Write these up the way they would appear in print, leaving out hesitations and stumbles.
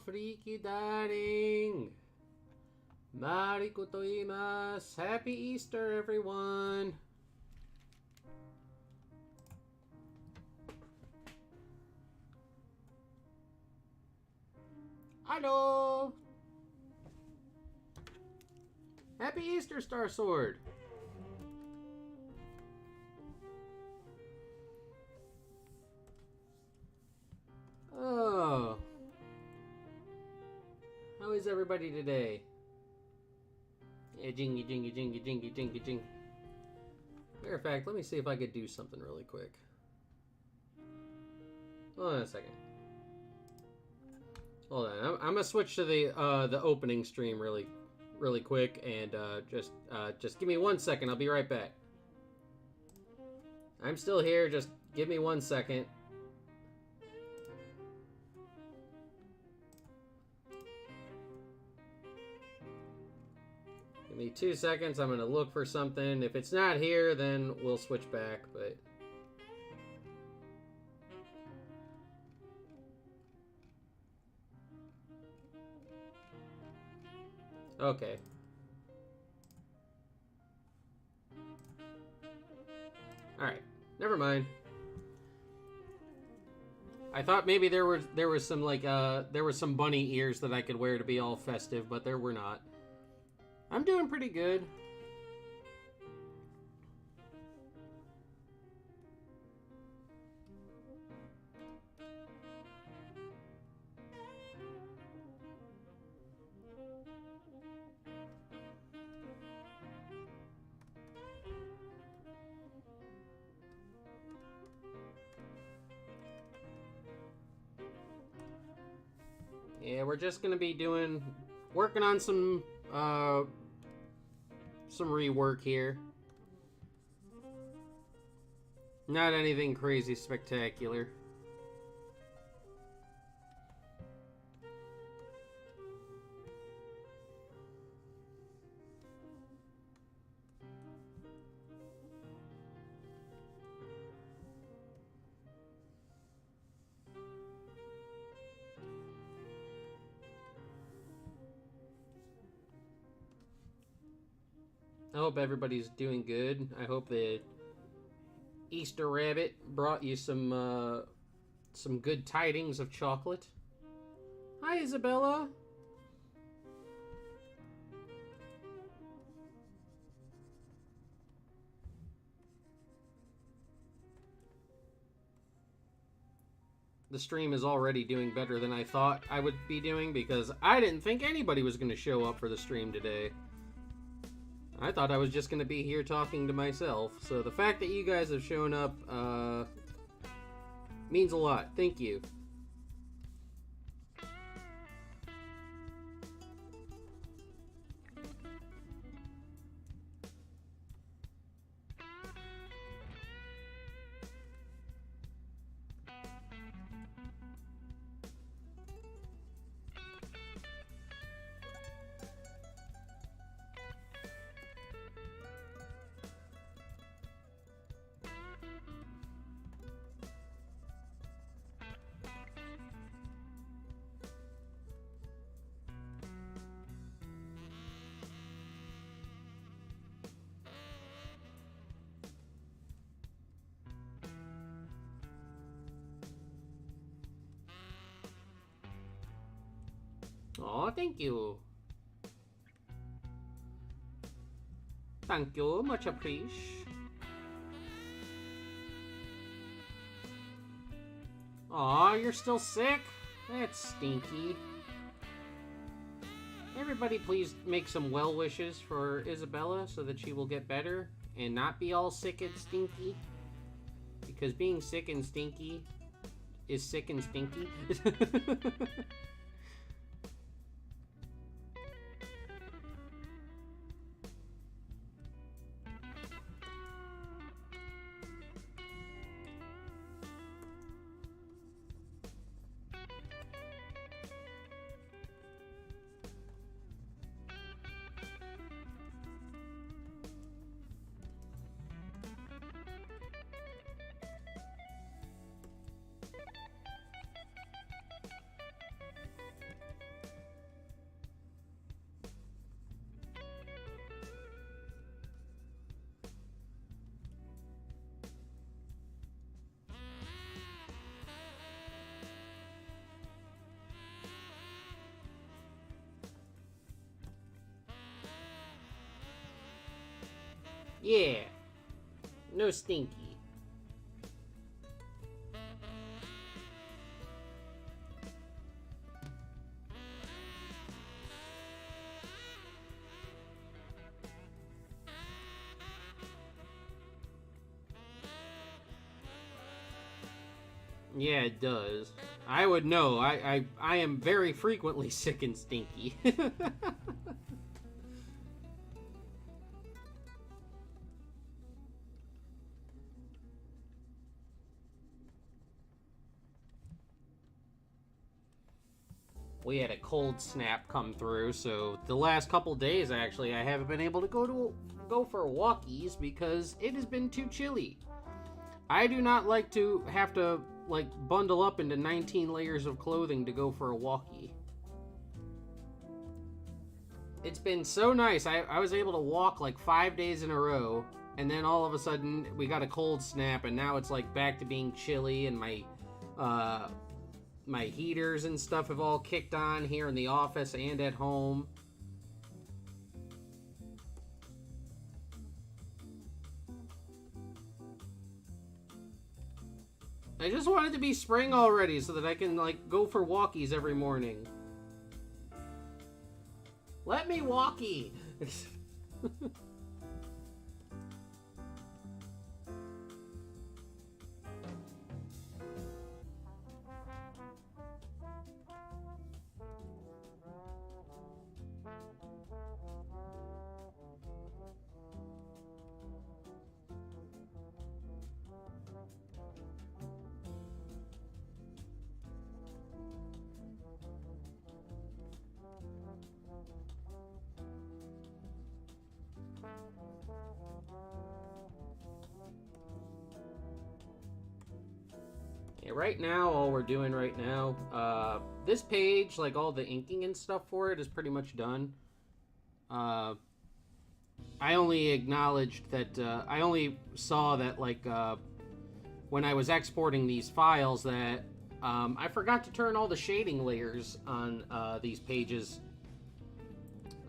freaky darling. Mariko to imasu. Happy Easter, everyone. Hello. Happy Easter, Star Sword. Oh. How is everybody today? Yeah, jingy, jingy, jingy, jingy, jingy, jingy. Matter of fact, let me see if I could do something really quick. Hold on a second. Hold on, I'm gonna switch to the opening stream really quick, and just give me 1 second. I'll be right back. I'm still here. Just give me 1 second. Give me 2 seconds. I'm gonna look for something. If it's not here, then we'll switch back. But okay. Alright. Never mind. I thought maybe there was some like there were some bunny ears that I could wear to be all festive, but there were not. I'm doing pretty good. Yeah, we're just gonna be working on some rework here. Not anything crazy spectacular. I hope everybody's doing good. I hope the Easter rabbit brought you some good tidings of chocolate. Hi, Isabella. The stream is already doing better than I thought I would be doing, because I didn't think anybody was going to show up for the stream today. I thought I was just going to be here talking to myself. So the fact that you guys have shown up means a lot. Thank you. Oh, thank you. Thank you, much appreciated. Aw, you're still sick? That's stinky. Everybody please make some well wishes for Isabella so that she will get better and not be all sick and stinky. Because being sick and stinky is sick and stinky. Yeah. No stinky. Yeah, it does. I would know. I am very frequently sick and stinky. We had a cold snap come through, so the last couple days actually I haven't been able to go for walkies because it has been too chilly. I do not like to have to like bundle up into 19 layers of clothing to go for a walkie. It's been so nice. I was able to walk like 5 days in a row, and then all of a sudden we got a cold snap, and now it's like back to being chilly, and my heaters and stuff have all kicked on here in the office and at home. I just want it to be spring already so that I can like go for walkies every morning. Let me walkie. Yeah, right now, all we're doing right now, this page, like all the inking and stuff for it is pretty much done. I only acknowledged that, I only saw that, like, when I was exporting these files that, I forgot to turn all the shading layers on, these pages.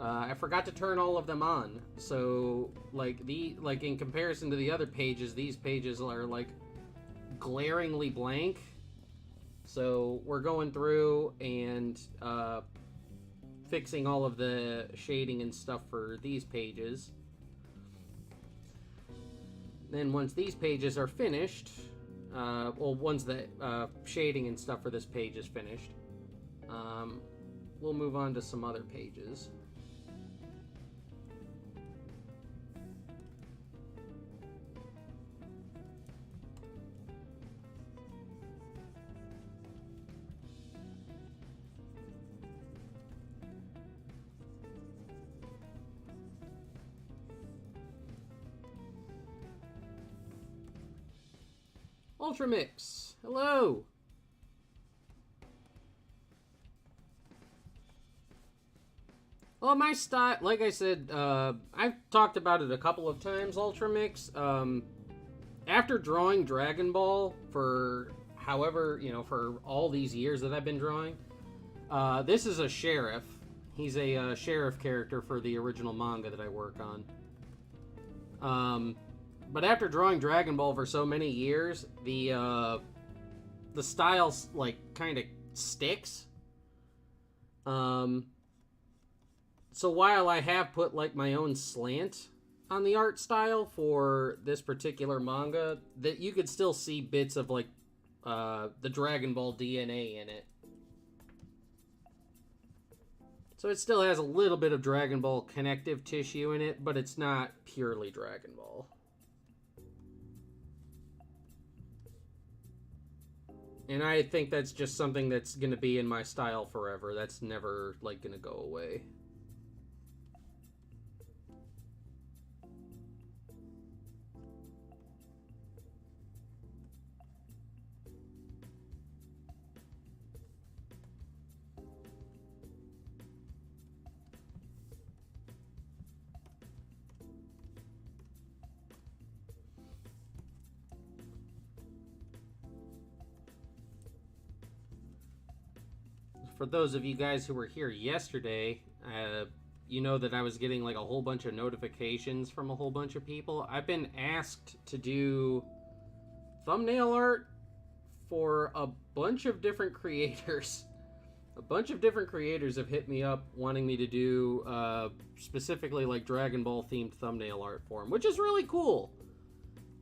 I forgot to turn all of them on. So, like, in comparison to the other pages, these pages are, like, glaringly blank. So we're going through and fixing all of the shading and stuff for these pages. Then once these pages are finished, once the shading and stuff for this page is finished, we'll move on to some other pages. Ultramix, hello. Well, my style, like I said, I've talked about it a couple of times, Ultramix. After drawing Dragon Ball for however, for all these years that I've been drawing, this is a sheriff. He's a sheriff character for the original manga that I work on. But after drawing Dragon Ball for so many years, the style like kind of sticks. So while I have put like my own slant on the art style for this particular manga, that you could still see bits of like the Dragon Ball DNA in it. So it still has a little bit of Dragon Ball connective tissue in it, but it's not purely Dragon Ball. And I think that's just something that's going to be in my style forever. That's never, like, going to go away. For those of you guys who were here yesterday, you know that I was getting like a whole bunch of notifications from a whole bunch of people. I've been asked to do thumbnail art for a bunch of different creators. A bunch of different creators have hit me up wanting me to do specifically like Dragon Ball themed thumbnail art for them, which is really cool.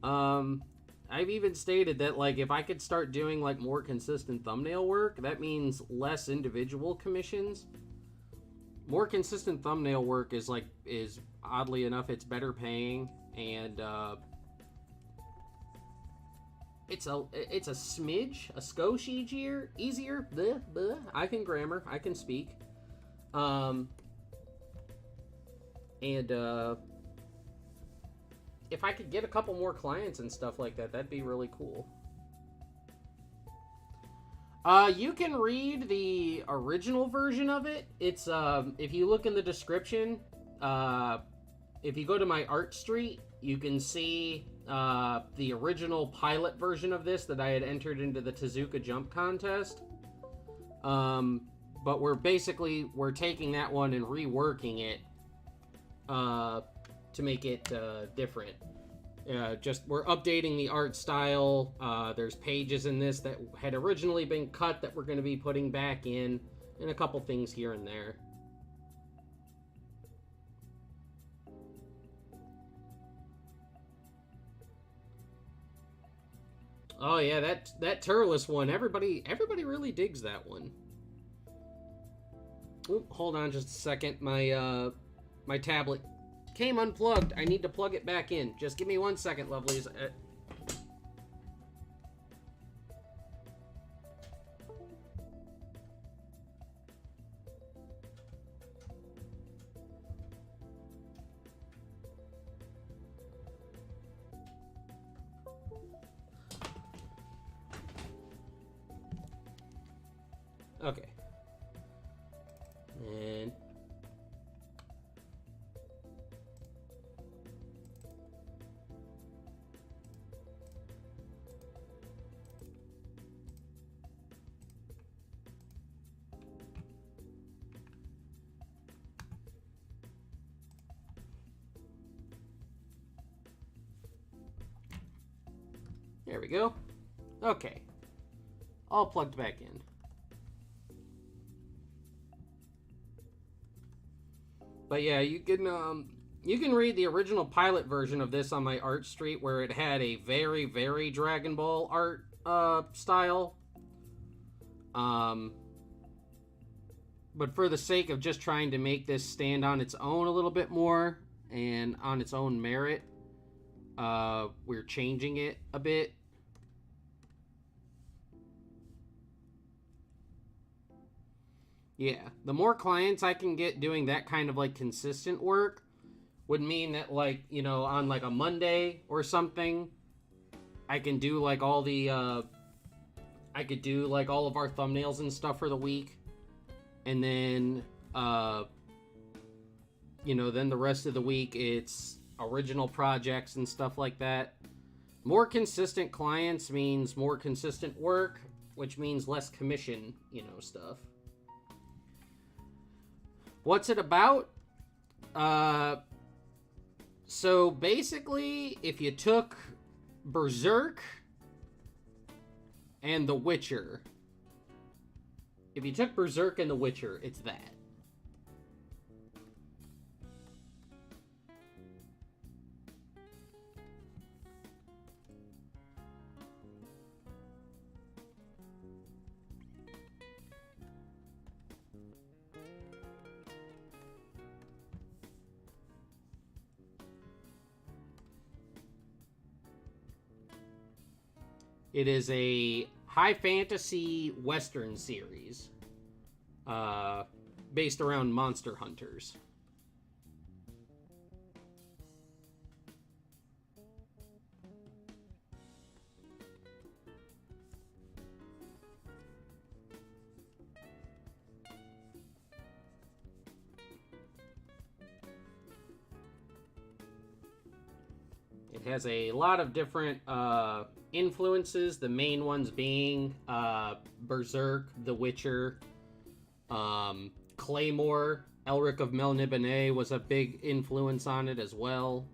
I've even stated that like if I could start doing like more consistent thumbnail work, that means less individual commissions. More consistent thumbnail work is oddly enough, it's better paying, and it's a smidge, a skosh easier. Bleh, bleh. I can grammar, I can speak. And if I could get a couple more clients and stuff like that, that'd be really cool. You can read the original version of it. It's, if you look in the description, if you go to my art street, you can see the original pilot version of this that I had entered into the Tezuka Jump contest. But we're taking that one and reworking it to make it different. We're updating the art style. There's pages in this that had originally been cut that we're going to be putting back in, and a couple things here and there. Oh yeah, that Turles one. Everybody really digs that one. Oop, hold on just a second. My my tablet came unplugged. I need to plug it back in. Just give me 1 second, lovelies. Okay. And there we go. Okay. All plugged back in. But yeah, you can read the original pilot version of this on my art street, where it had a very, very Dragon Ball art style. But for the sake of just trying to make this stand on its own a little bit more and on its own merit, we're changing it a bit. Yeah, the more clients I can get doing that kind of like consistent work would mean that, like, you know, on like a Monday or something, I can do like all the I could do like all of our thumbnails and stuff for the week, and then you know, then the rest of the week it's original projects and stuff like that. More consistent clients means more consistent work, which means less commission, you know, stuff. What's it about? So basically, if you took Berserk and The Witcher, it's that. It is a high fantasy western series based around monster hunters. It has a lot of different influences, the main ones being Berserk, The Witcher, Claymore, Elric of Melniboné was a big influence on it as well.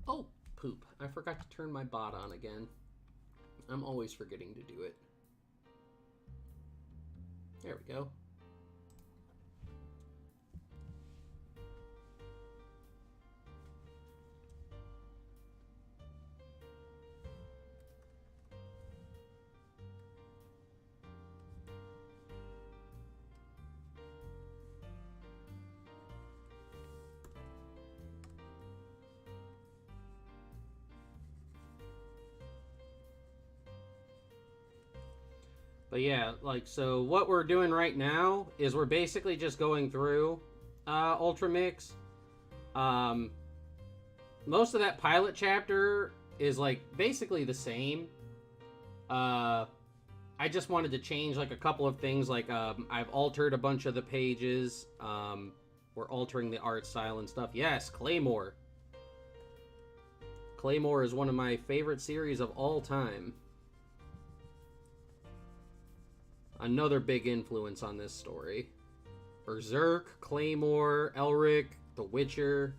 Oh, poop. I forgot to turn my bot on again. I'm always forgetting to do it. There we go. But yeah, like, so what we're doing right now is we're basically just going through Ultra Mix. Most of that pilot chapter is, like, basically the same. I just wanted to change, like, a couple of things. Like, I've altered a bunch of the pages. We're altering the art style and stuff. Yes, Claymore. Claymore is one of my favorite series of all time. Another big influence on this story. Berserk, Claymore, Elric, The Witcher.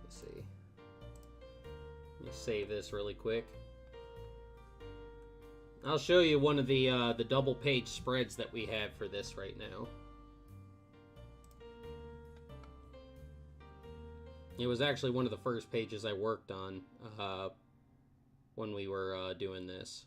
Let's see. Let me save this really quick. I'll show you one of the double page spreads that we have for this right now. It was actually one of the first pages I worked on when we were doing this.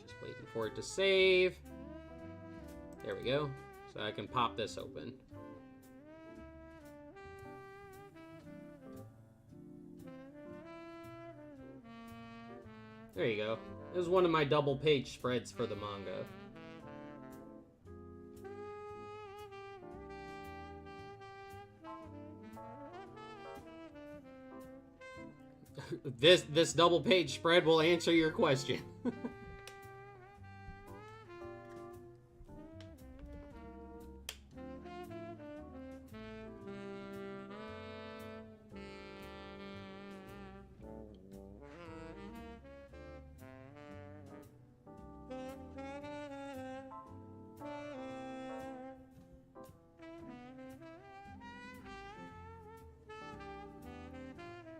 Just waiting for it to save. There we go. So I can pop this open. There you go. This is one of my double page spreads for the manga. This double page spread will answer your question.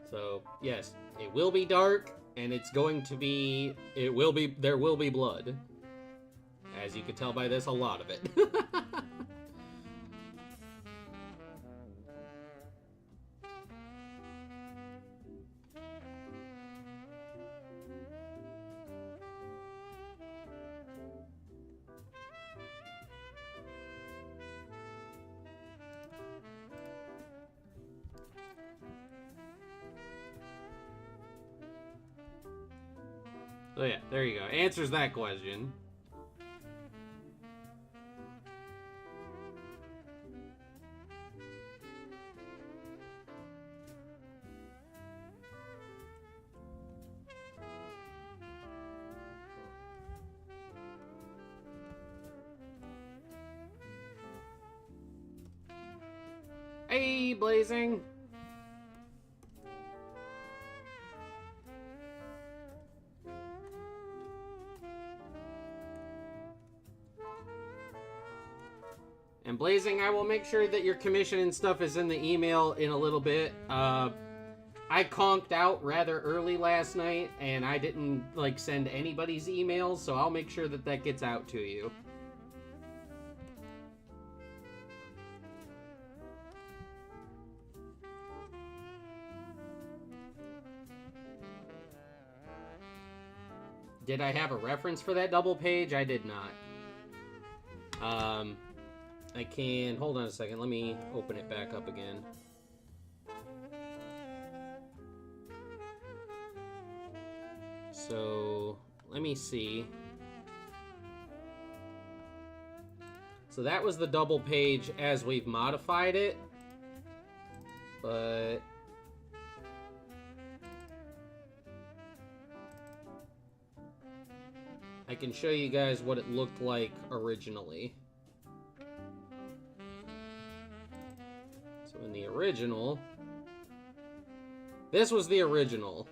So, yes, it will be dark, and it's going to be, there will be blood. As you can tell by this, a lot of it. So yeah, there you go. Answers that question. Hey, Blazing! And Blazing, I will make sure that your commission and stuff is in the email in a little bit. I conked out rather early last night, and I didn't, like, send anybody's emails, so I'll make sure that that gets out to you. Did I have a reference for that double page? I did not. I can... Hold on a second. Let me open it back up again. So, let me see. So that was the double page as we've modified it. But... I can show you guys what it looked like originally. So in the original... This was the original.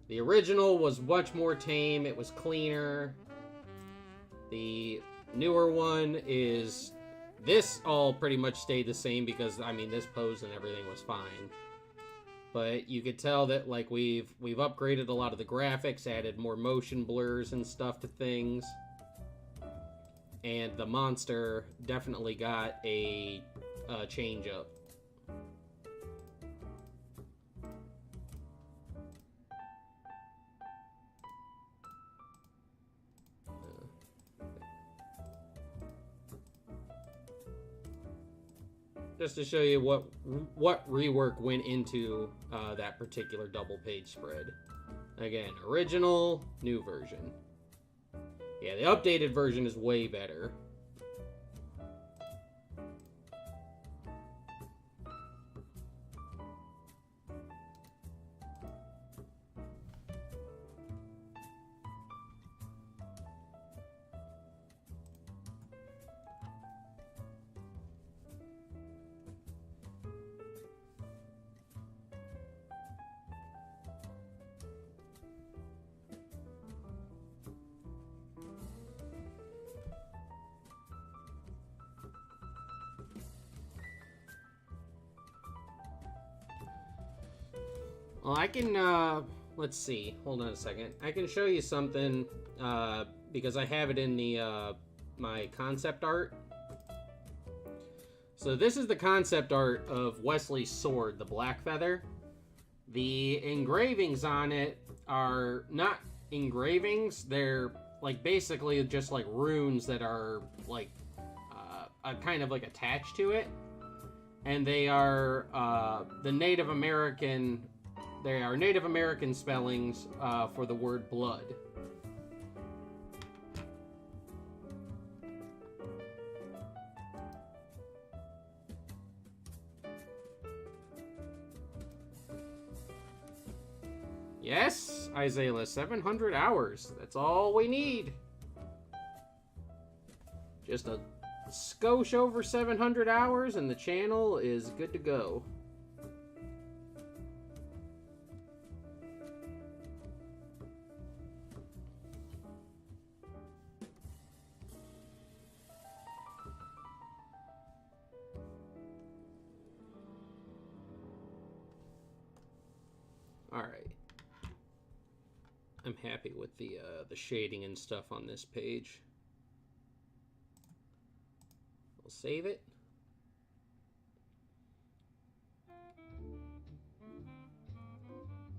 The original was much more tame. It was cleaner. The newer one is... This all pretty much stayed the same because, I mean, this pose and everything was fine. But you could tell that, like, we've upgraded a lot of the graphics, added more motion blurs and stuff to things. And the monster definitely got a change up. Just to show you what rework went into that particular double page spread. Again, original, new version. Yeah, the updated version is way better. Well, I can, let's see. Hold on a second. I can show you something, because I have it in the, my concept art. So this is the concept art of Wesley's sword, the Black Feather. The engravings on it are not engravings. They're, like, basically just, like, runes that are, like, kind of, like, attached to it. And they are, the Native American... They are Native American spellings for the word blood. Yes, Isaiah, 700 hours. That's all we need. Just a skosh over 700 hours and the channel is good to go. Alright. I'm happy with the shading and stuff on this page. We'll save it.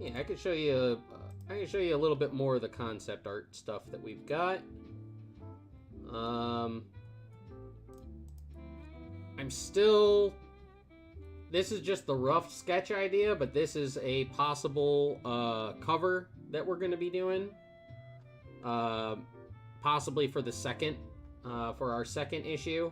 Yeah, I can show you a little bit more of the concept art stuff that we've got. I'm still... This is just the rough sketch idea, but this is a possible cover that we're going to be doing. Possibly for the second, for our second issue.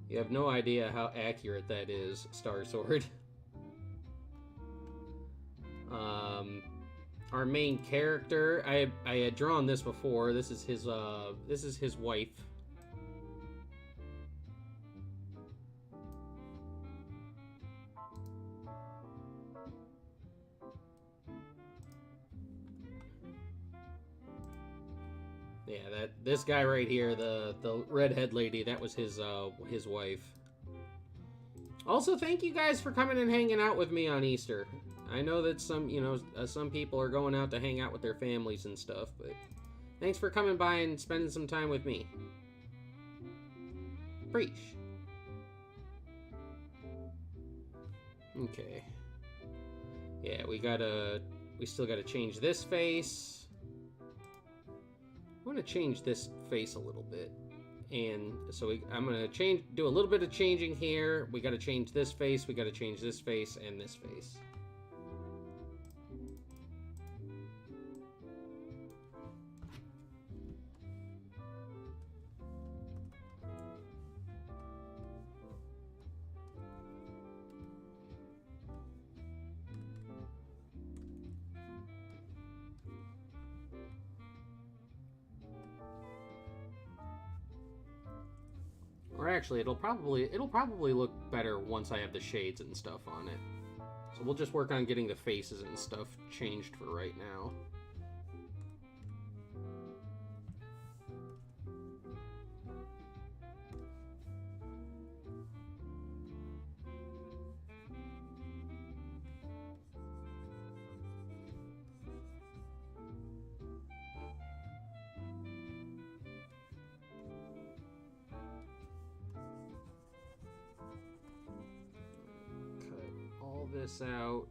You have no idea how accurate that is, Star Sword. Our main character, I had drawn this before. This is his wife. Yeah, this guy right here, the redhead lady, that was his wife. Also, thank you guys for coming and hanging out with me on Easter. I know that some people are going out to hang out with their families and stuff, but Thanks for coming by and spending some time with me. Preach. Okay. Yeah, we still gotta change this face. I want to change this face a little bit. And so I'm gonna do a little bit of changing here. We gotta change this face, we gotta change this face, and this face. Or actually, it'll probably look better once I have the shades and stuff on it. So we'll just work on getting the faces and stuff changed for right now. This out.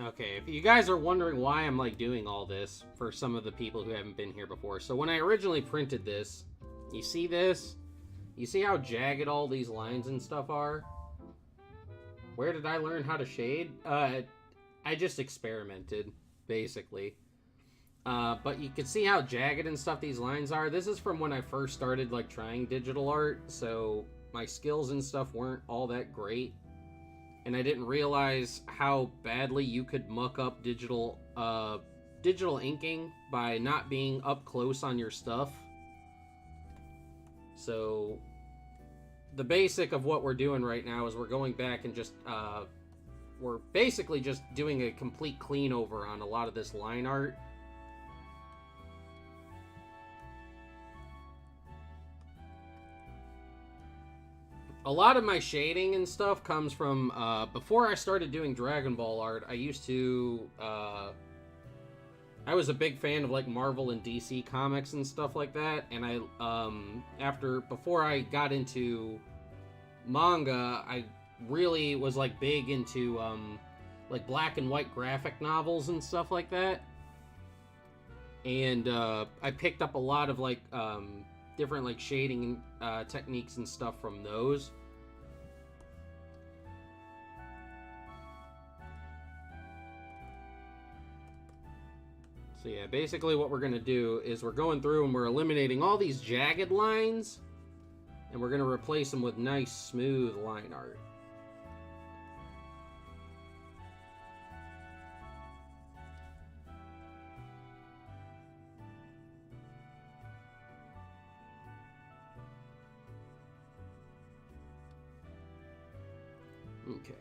Okay, if you guys are wondering why I'm like doing all this for some of the people who haven't been here before. So when I originally printed this, you see this? You see how jagged all these lines and stuff are? Where did I learn how to shade? I just experimented, basically. But you can see how jagged and stuff these lines are. This is from when I first started like trying digital art, so my skills and stuff weren't all that great. And I didn't realize how badly you could muck up digital inking by not being up close on your stuff. So the basic of what we're doing right now is we're going back and just we're basically just doing a complete clean over on a lot of this line art. A lot of my shading and stuff comes from, before I started doing Dragon Ball art, I used to, I was a big fan of, like, Marvel and DC comics and stuff like that, and before I got into manga, I really was, like, big into, like, black and white graphic novels and stuff like that, and, I picked up a lot of, like, different like shading techniques and stuff from those. So yeah, basically what we're going to do is we're going through and we're eliminating all these jagged lines and we're going to replace them with nice smooth line art. Okay.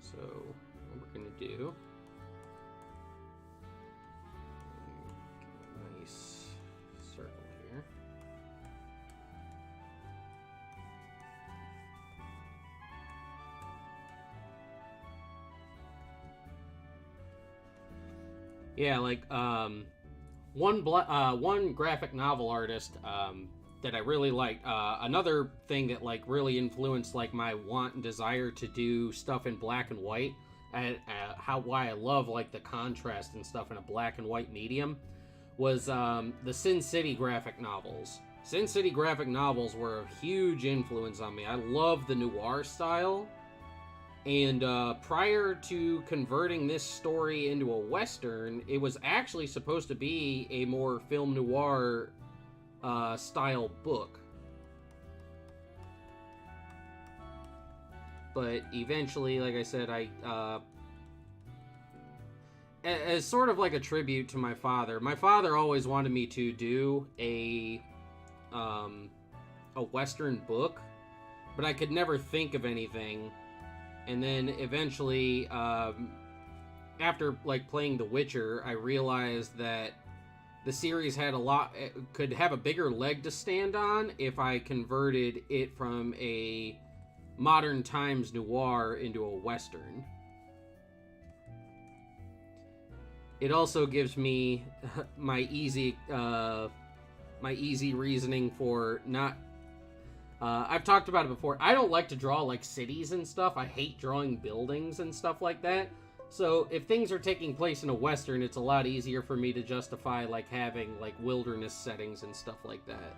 So, what we're going to do... get a nice circle here. Yeah, like, one graphic novel artist, that I really liked, another thing that, like, really influenced, like, my want and desire to do stuff in black and white, and why I love, like, the contrast and stuff in a black and white medium, was, the Sin City graphic novels. Sin City graphic novels were a huge influence on me. I love the noir style. And prior to converting this story into a Western, it was actually supposed to be a more film noir style book. But eventually, like I said, as sort of like a tribute to my father always wanted me to do a Western book, but I could never think of anything. And then eventually, after like playing The Witcher, I realized that the series had could have a bigger leg to stand on if I converted it from a modern times noir into a Western. It also gives me my easy reasoning for not. I've talked about it before. I don't like to draw like cities and stuff. I hate drawing buildings and stuff like that. So if things are taking place in a Western, it's a lot easier for me to justify like having like wilderness settings and stuff like that.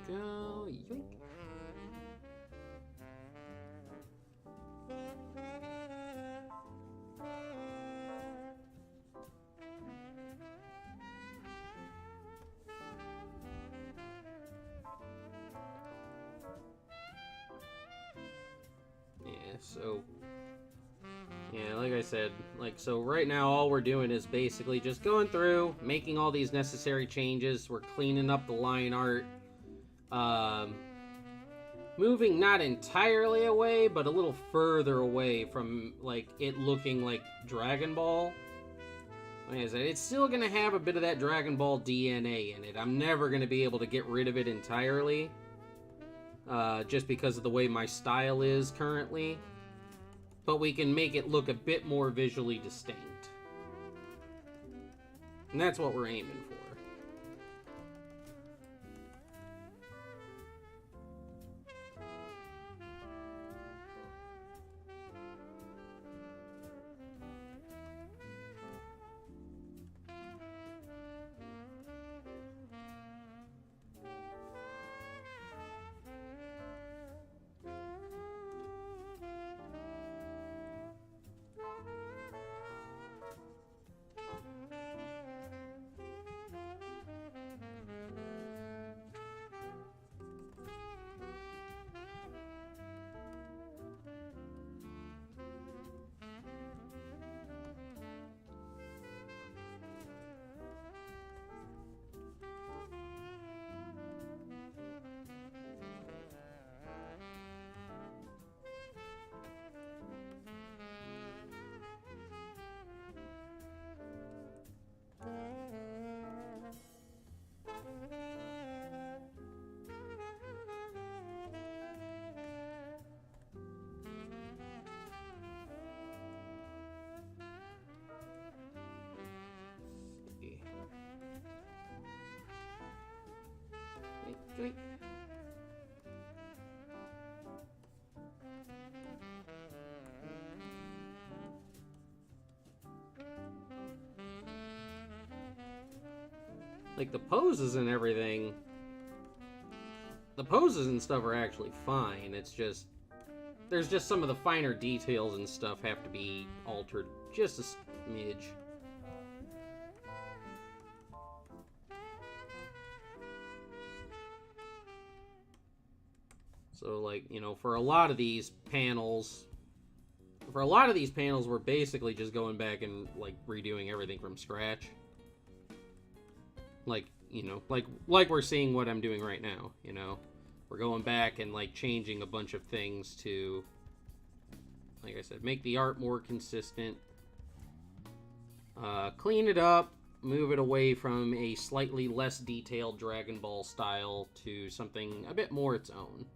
Go, yoink. Yeah, like I said, so right now all we're doing is basically just going through, making all these necessary changes. We're cleaning up the line art. Moving not entirely away, but a little further away from, like, it looking like Dragon Ball. Like I said, it's still going to have a bit of that Dragon Ball DNA in it. I'm never going to be able to get rid of it entirely. Just because of the way my style is currently. But we can make it look a bit more visually distinct. And that's what we're aiming for. Joink. Like, the poses and everything, the poses and stuff are actually fine. It's just, there's just some of the finer details and stuff have to be altered just a smidge. So, like, you know, for a lot of these panels, we're basically just going back and, like, redoing everything from scratch. Like, you know, like we're seeing what I'm doing right now, you know. We're going back and, like, changing a bunch of things to, like I said, make the art more consistent. Clean it up, move it away from a slightly less detailed Dragon Ball style to something a bit more its own.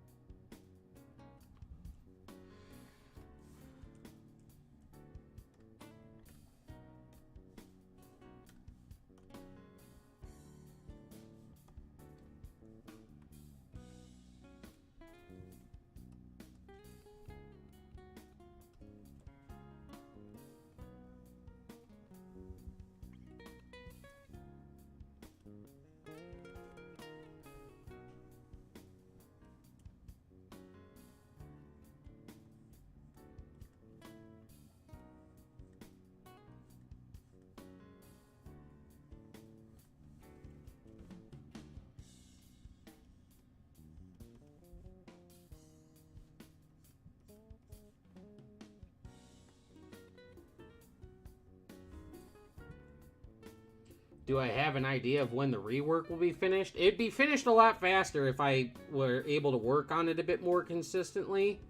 Do I have an idea of when the rework will be finished? It'd be finished a lot faster if I were able to work on it a bit more consistently.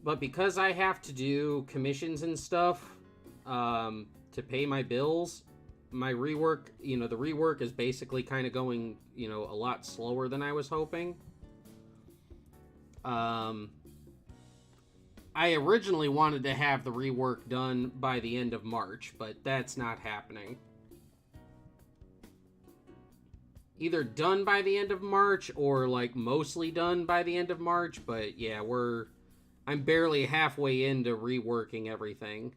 But because I have to do commissions and stuff to pay my bills, my rework, you know, the rework is basically kind of going, you know, a lot slower than I was hoping. I originally wanted to have the rework done by the end of March, but that's not happening. Either done by the end of March or, like, mostly done by the end of March, but yeah, I'm barely halfway into reworking everything.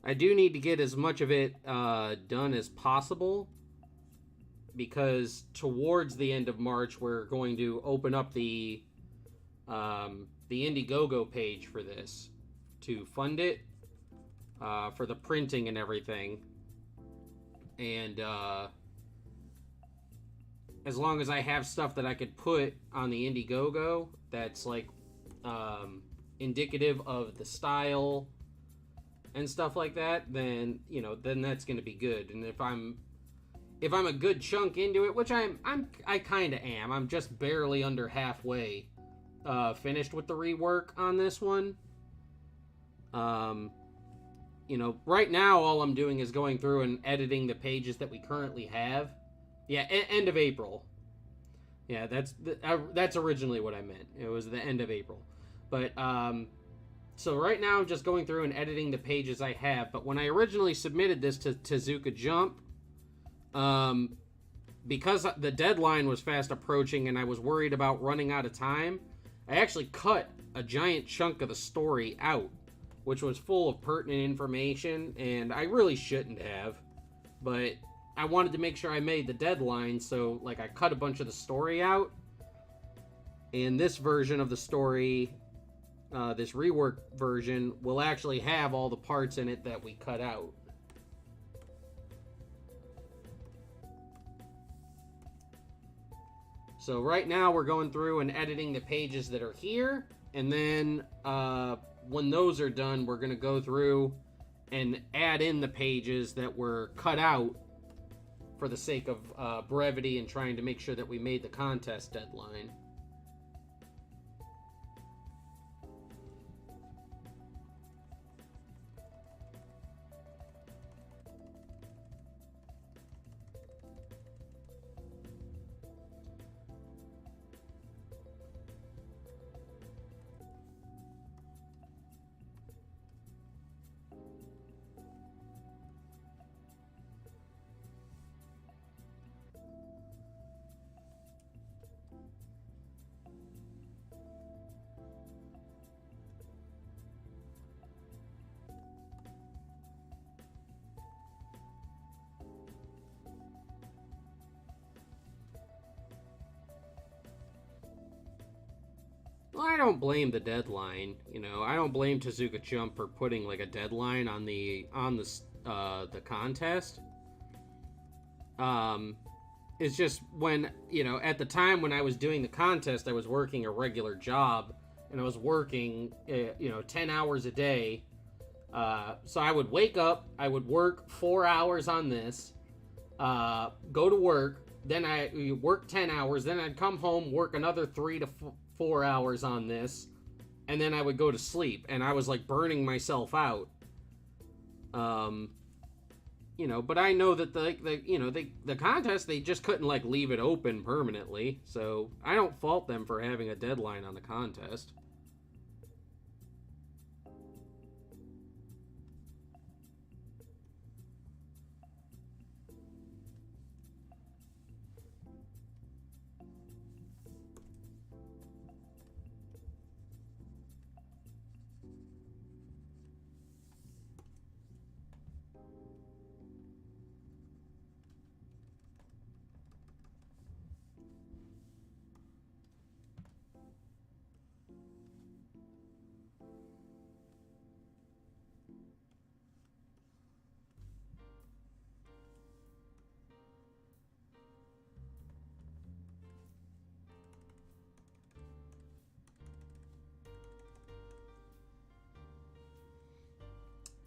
I do need to get as much of it done as possible, because towards the end of March, we're going to open up the Indiegogo page for this to fund it, for the printing and everything. And as long as I have stuff that I could put on the Indiegogo that's, like, indicative of the style and stuff like that, then, you know, then that's going to be good. And if I'm a good chunk into it, which I kind of am. I'm just barely under halfway finished with the rework on this one. You know, right now all I'm doing is going through and editing the pages that we currently have. Yeah, end of April. Yeah, that's originally what I meant. It was the end of April. But so right now I'm just going through and editing the pages I have. But when I originally submitted this to Tezuka Jump, because the deadline was fast approaching and I was worried about running out of time, I actually cut a giant chunk of the story out, which was full of pertinent information, and I really shouldn't have, but I wanted to make sure I made the deadline, so, like, I cut a bunch of the story out. And this version of the story, this rework version, will actually have all the parts in it that we cut out. So right now we're going through and editing the pages that are here, and then when those are done, we're going to go through and add in the pages that were cut out for the sake of brevity and trying to make sure that we made the contest deadline. I don't blame the deadline. You know, I don't blame Tezuka Jump for putting like a deadline on the contest. It's just when, you know, at the time when I was doing the contest, I was working a regular job, and I was working, 10 hours a day. So I would wake up, I would work 4 hours on this, go to work, then I work 10 hours, then I'd come home, work another 3 to 4 hours on this, and then I would go to sleep, and I was like burning myself out. But I know that the contest, they just couldn't like leave it open permanently, so I don't fault them for having a deadline on the contest.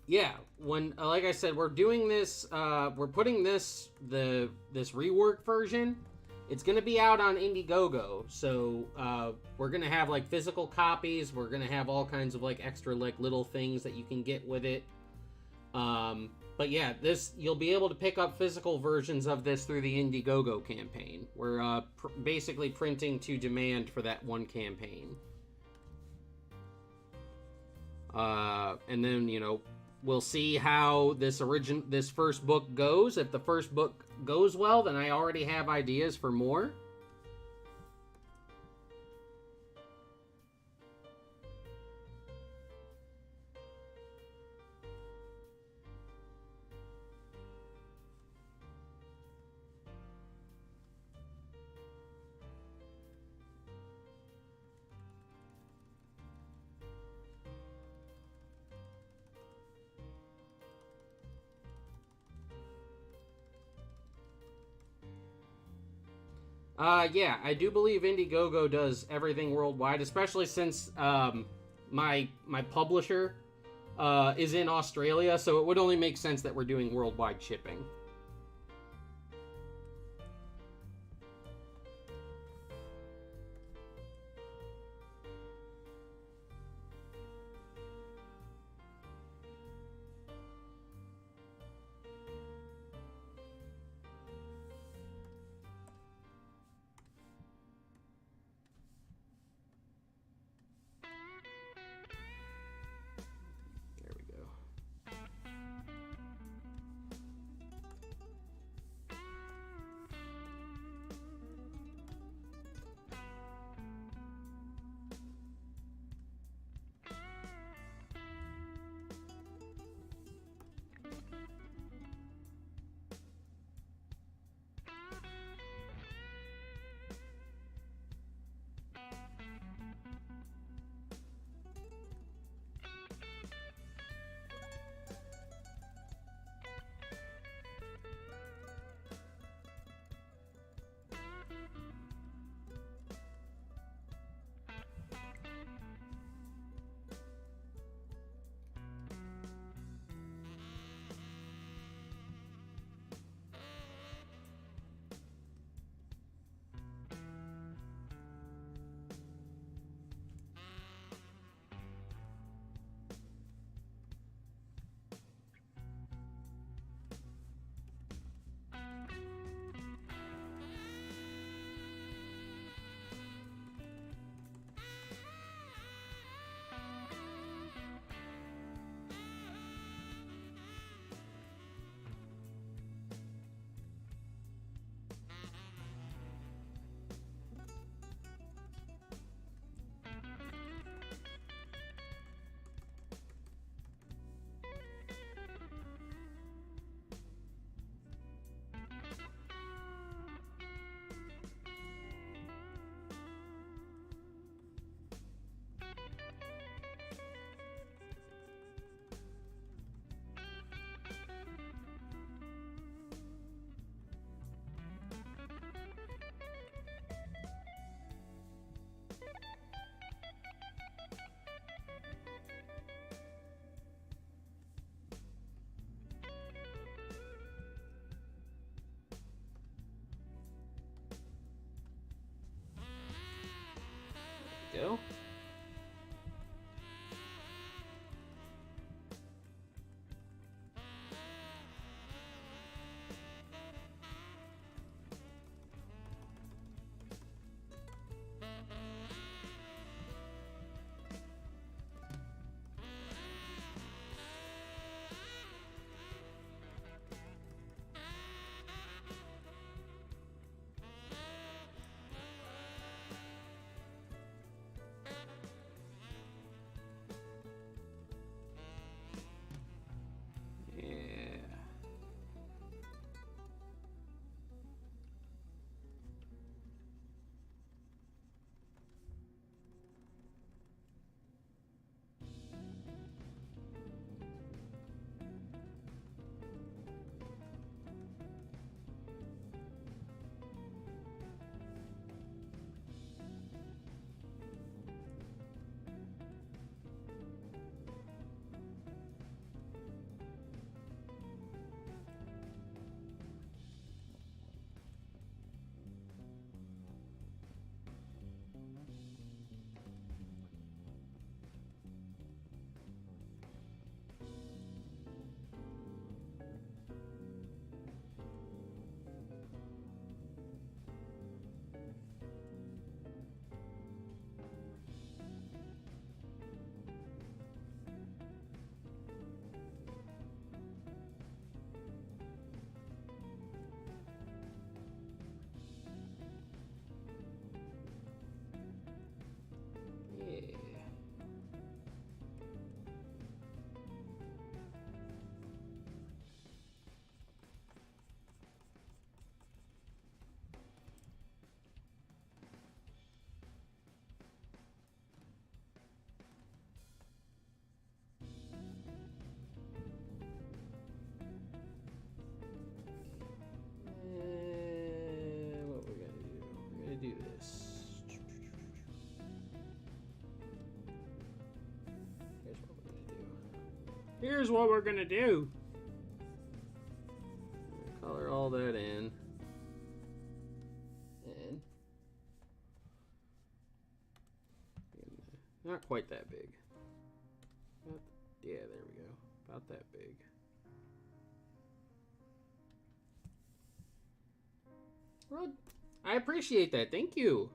Yeah, when like I said, we're doing this. We're putting this rework version. It's gonna be out on Indiegogo, so we're gonna have like physical copies. We're gonna have all kinds of like extra like little things that you can get with it. But yeah, you'll be able to pick up physical versions of this through the Indiegogo campaign. We're basically printing to demand for that one campaign. And then we'll see how this first book goes. If the first book goes well, then I already have ideas for more. Yeah, I do believe Indiegogo does everything worldwide, especially since my publisher is in Australia, so it would only make sense that we're doing worldwide shipping. go. Do this. Here's what we're gonna do. Color all that in. And not quite that big. Yeah, there we go. About that big. Well, I appreciate that. Thank you.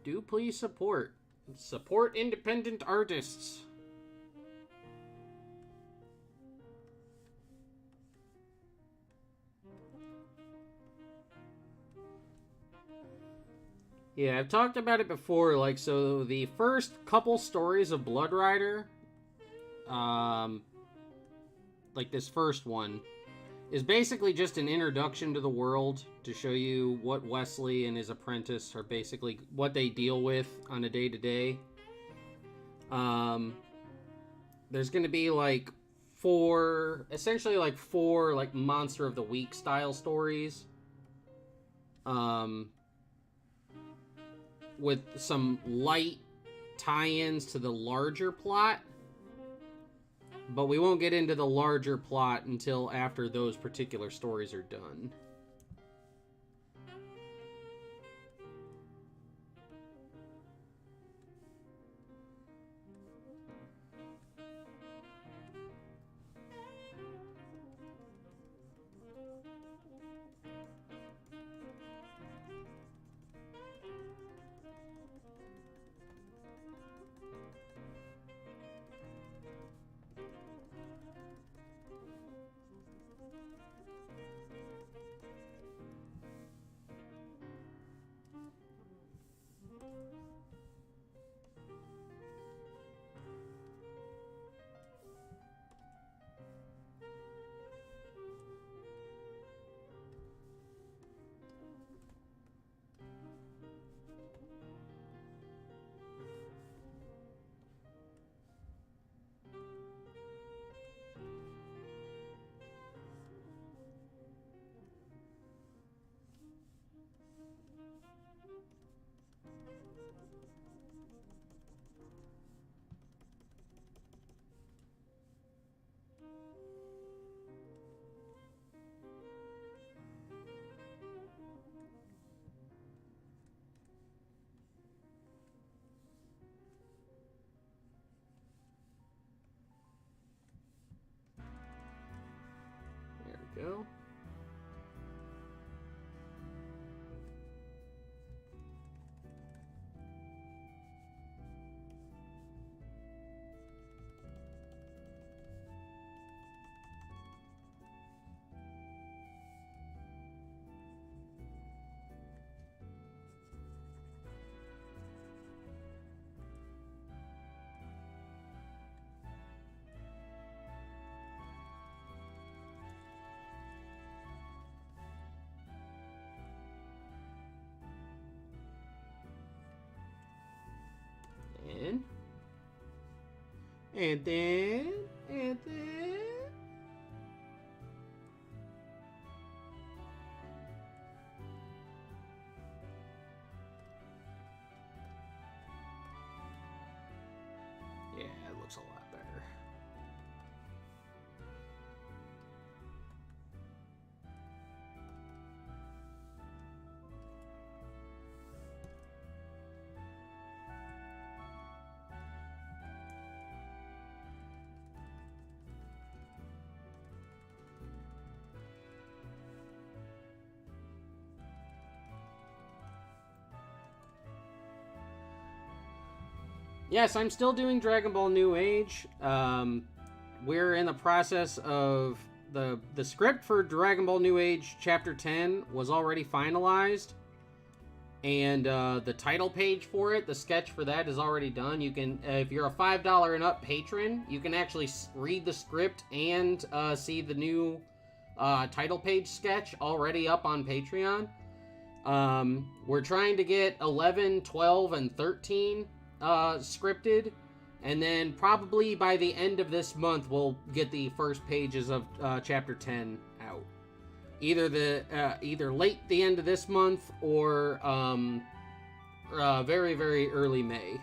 Do please support independent artists. Yeah, I've talked about it before. Like, so the first couple stories of Blood Rider, like this first one, is basically just an introduction to the world to show you what Wesley and his apprentice are basically, what they deal with on a day-to-day. There's going to be like four Monster of the Week style stories. With some light tie-ins to the larger plot. But we won't get into the larger plot until after those particular stories are done. go. And then. Yeah, it looks a lot better. Yes, I'm still doing Dragon Ball New Age. We're in the process of the script for Dragon Ball New Age Chapter 10 was already finalized, and the title page for it, the sketch for that, is already done. You can, if you're a $5 and up patron, you can actually read the script and see the new title page sketch already up on Patreon. We're trying to get 11, 12, and 13 scripted, and then probably by the end of this month we'll get the first pages of chapter 10 out. Either late the end of this month or very, very early May.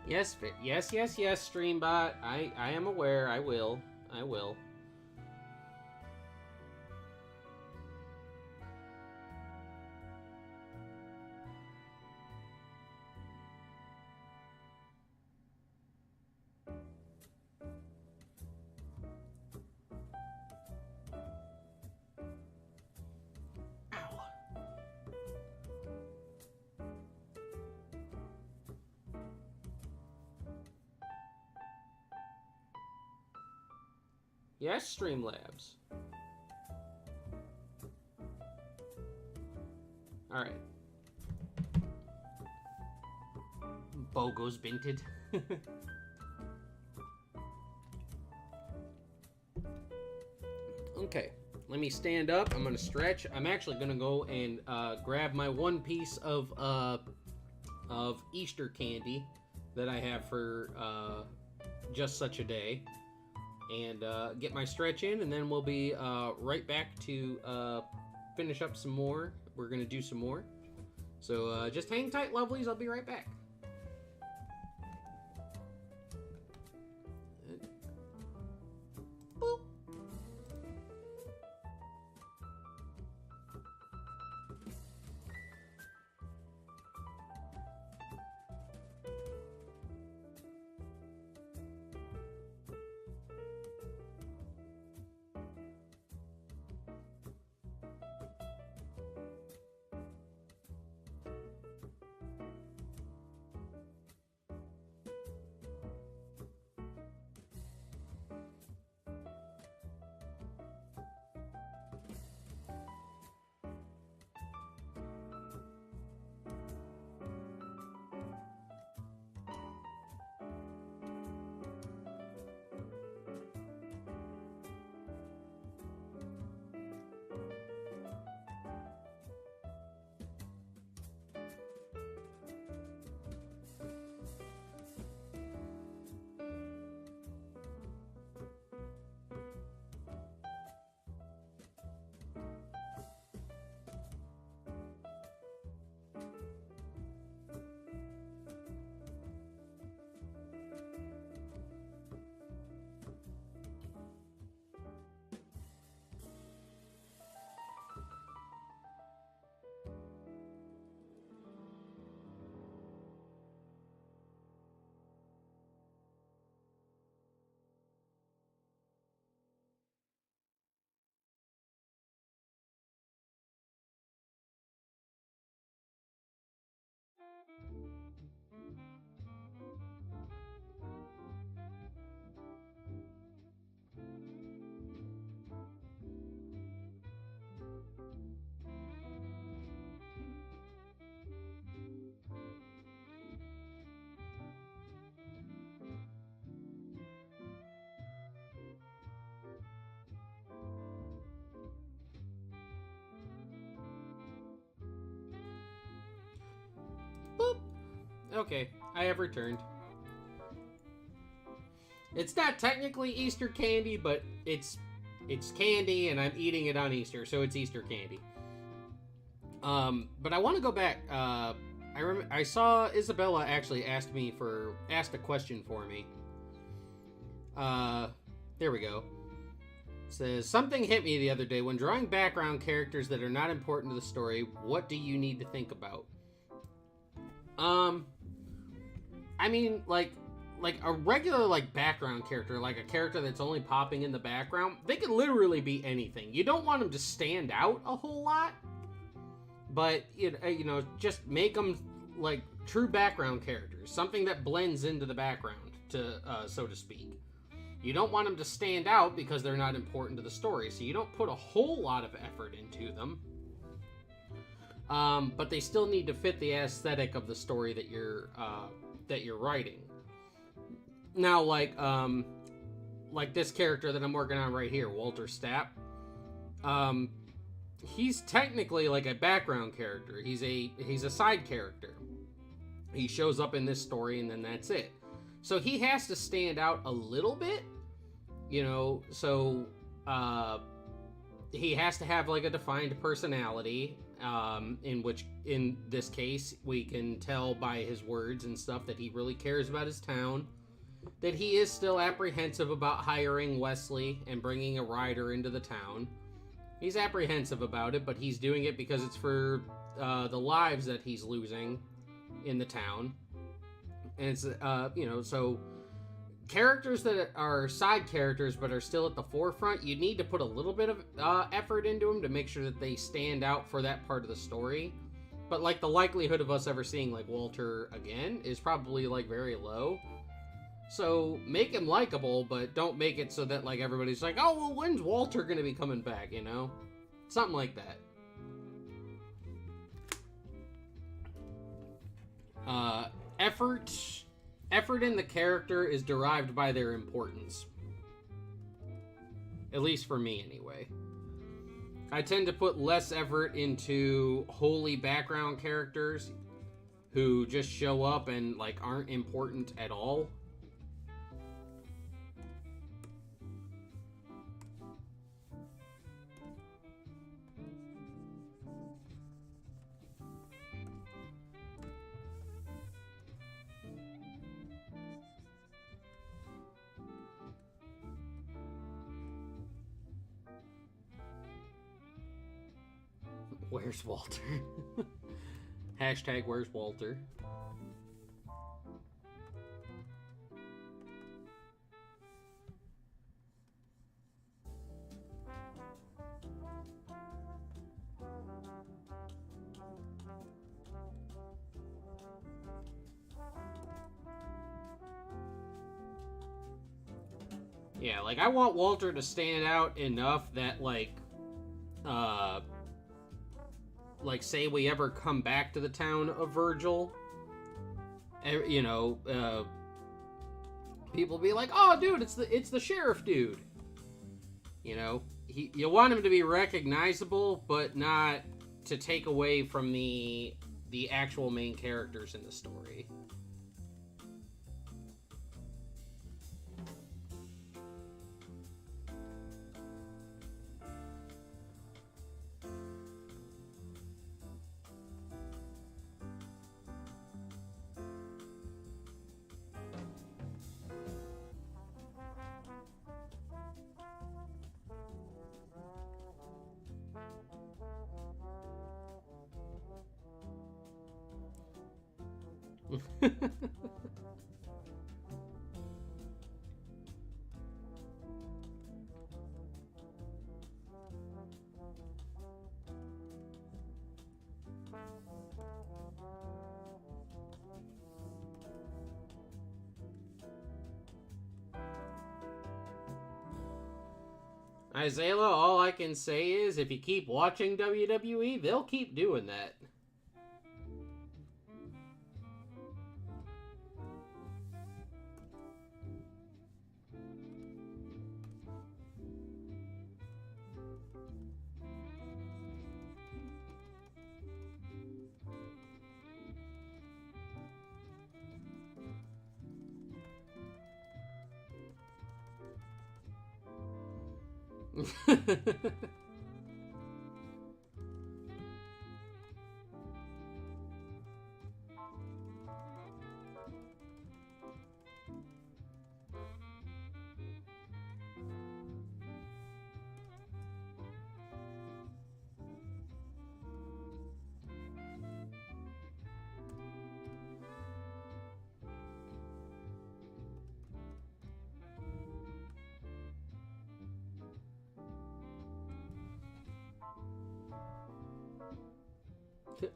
Yes, Streambot. I am aware. I will. Yes, Streamlabs. Alright. Bogo's binted. Okay, let me stand up. I'm gonna stretch. I'm actually gonna go and grab my one piece of Easter candy that I have for just such a day, and get my stretch in, and then we'll be right back to finish up some more. We're gonna do some more. So just hang tight, lovelies. I'll be right back. Okay, I have returned. It's not technically Easter candy, but it's candy, and I'm eating it on Easter, so it's Easter candy. But I want to go back. I saw Isabella actually asked a question for me. There we go. It says, something hit me the other day. When drawing background characters that are not important to the story, what do you need to think about? I mean, like a regular, like, background character, like a character that's only popping in the background, they could literally be anything. You don't want them to stand out a whole lot, but, you know, just make them, like, true background characters. Something that blends into the background, so to speak. You don't want them to stand out because they're not important to the story, so you don't put a whole lot of effort into them. But they still need to fit the aesthetic of the story that you're writing. Now, like this character that I'm working on right here, Walter Stapp. He's technically like a background character. He's a side character. He shows up in this story and then that's it. So he has to stand out a little bit, you know, so he has to have like a defined personality, in this case we can tell by his words and stuff that he really cares about his town, that he is still apprehensive about hiring Wesley and bringing a rider into the town. He's apprehensive about it, but he's doing it because it's for the lives that he's losing in the town. And it's, you know, so characters that are side characters but are still at the forefront, you need to put a little bit of effort into them to make sure that they stand out for that part of the story. But, like, the likelihood of us ever seeing, like, Walter again is probably, like, very low. So make him likable, but don't make it so that, like, everybody's like, oh, well, when's Walter gonna be coming back, you know? Something like that. Effort in the character is derived by their importance. At least for me, anyway. I tend to put less effort into wholly background characters who just show up and, like, aren't important at all. Where's Walter? Hashtag where's Walter? Yeah, like, I want Walter to stand out enough that, like, say we ever come back to the town of Virgil, you know, people be like, oh, dude, it's the sheriff dude. You know, you want him to be recognizable, but not to take away from the actual main characters in the story. Isaiah, all I can say is if you keep watching WWE, they'll keep doing that.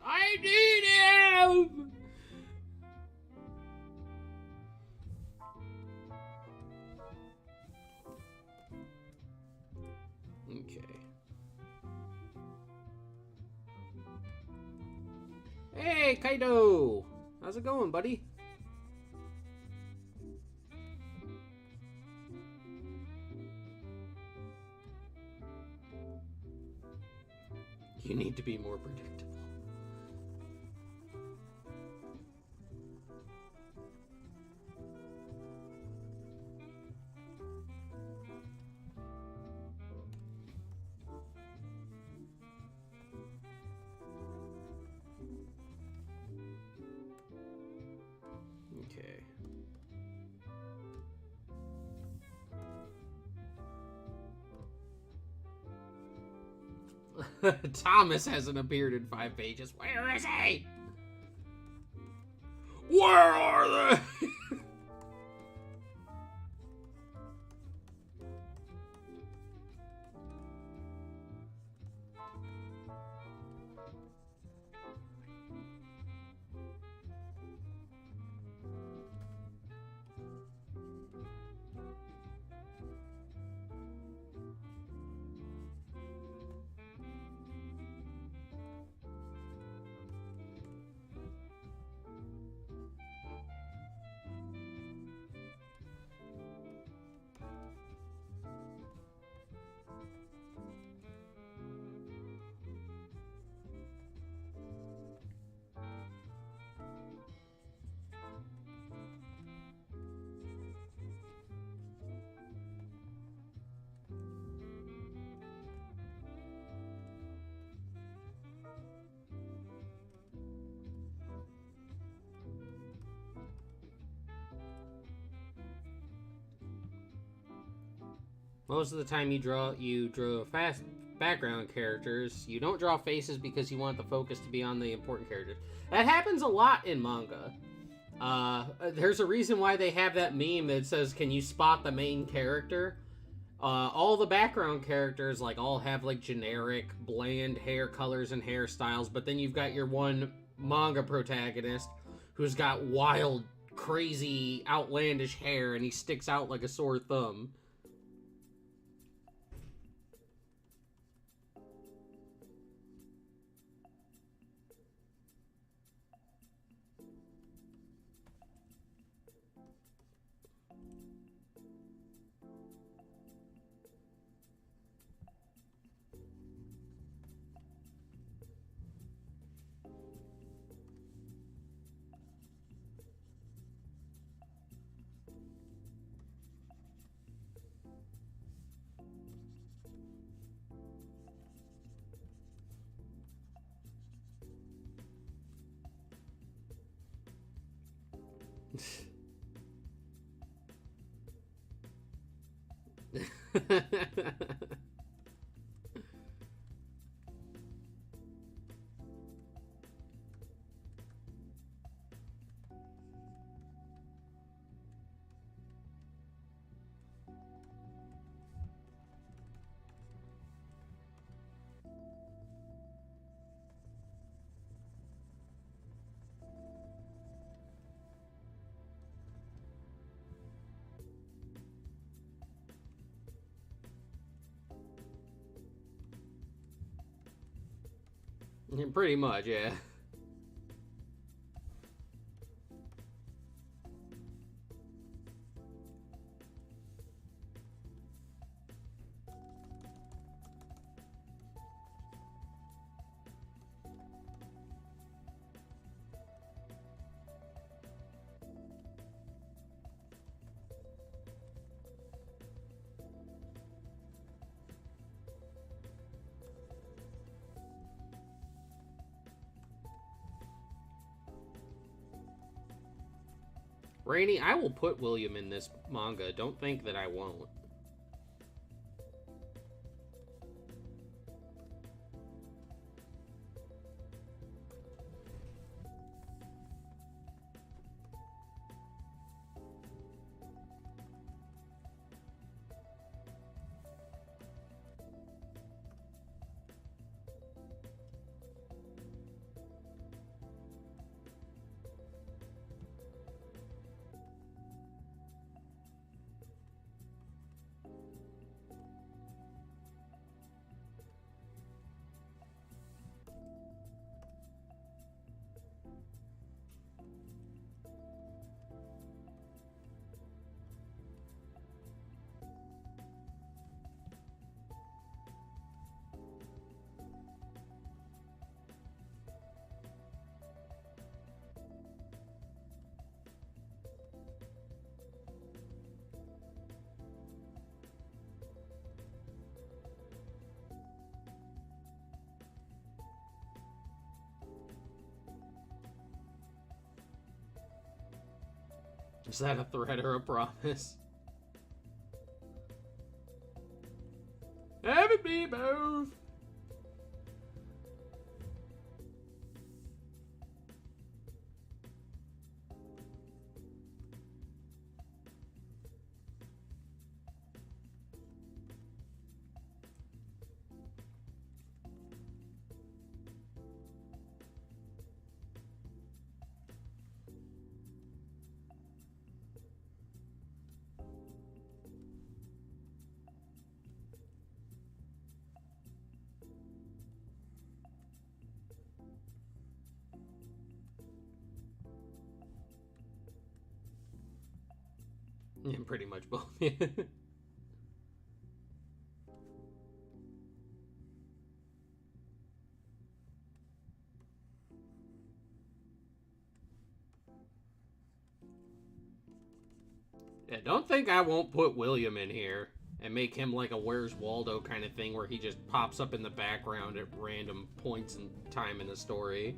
I need him! Okay. Hey, Kaido! How's it going, buddy? You need to be more predictable. Okay. Thomas hasn't appeared in 5 pages. Where is he? Where are they? Most of the time you draw fast background characters. You don't draw faces because you want the focus to be on the important characters. That happens a lot in manga. There's a reason why they have that meme that says, "Can you spot the main character?" All the background characters all have generic, bland hair colors and hairstyles, but then you've got your one manga protagonist who's got wild, crazy, outlandish hair, and he sticks out like a sore thumb. Pretty much, yeah. Rainy, I will put William in this manga. Don't think that I won't. Is that a threat or a promise? Have it be both! Yeah, pretty much both. Yeah, don't think I won't put William in here and make him like a Where's Waldo kind of thing where he just pops up in the background at random points in time in the story.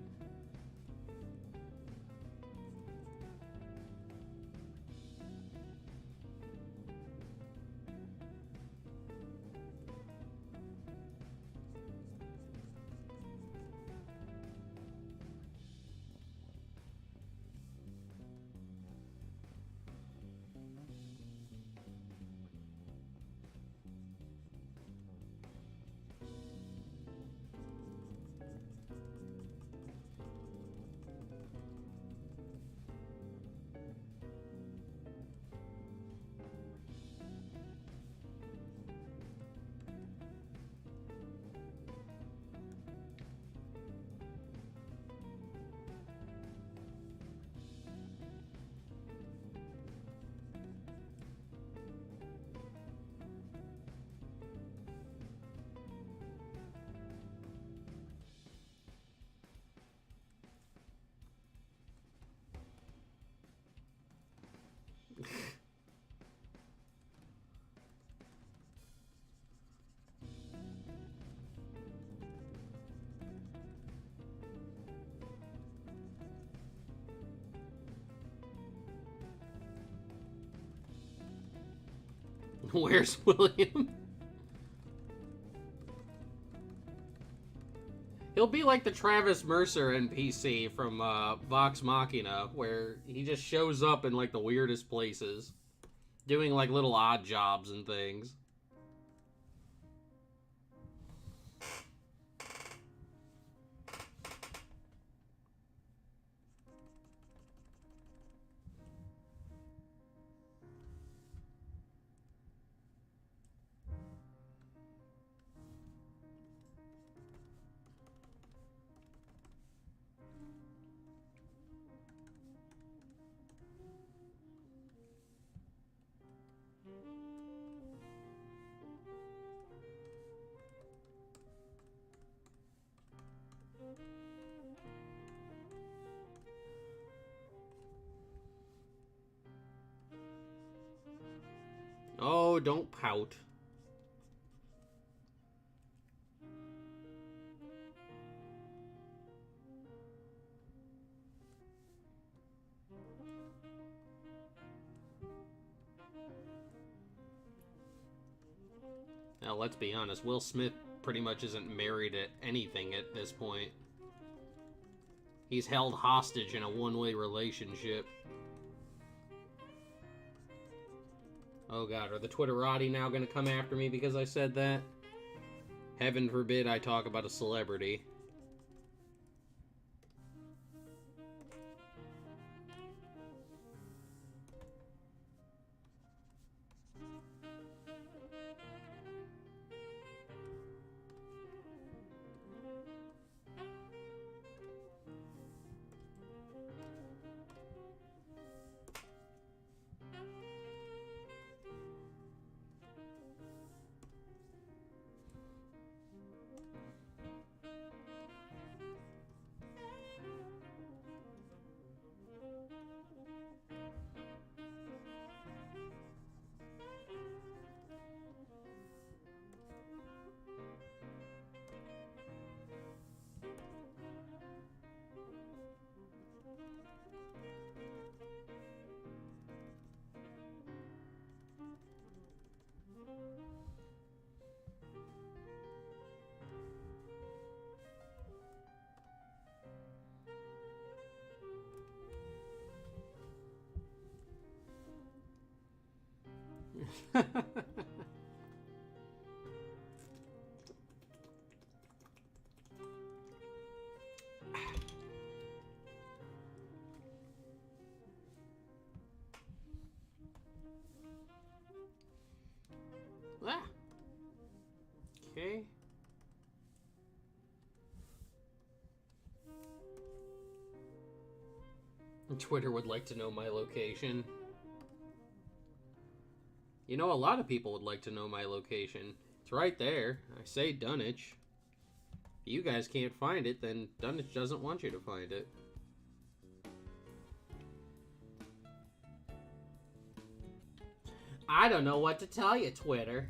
Where's William? He'll be like the Travis Mercer NPC from Vox Machina, where he just shows up in like the weirdest places, doing like little odd jobs and things. Oh, don't pout. Now, let's be honest, Will Smith pretty much isn't married at anything at this point. He's held hostage in a one-way relationship. Oh god, are the Twitterati now gonna come after me because I said that? Heaven forbid I talk about a celebrity. Ah. Okay. Twitter would like to know my location. You know, a lot of people would like to know my location. It's right there. I say Dunwich. If you guys can't find it, then Dunwich doesn't want you to find it. I don't know what to tell you, Twitter.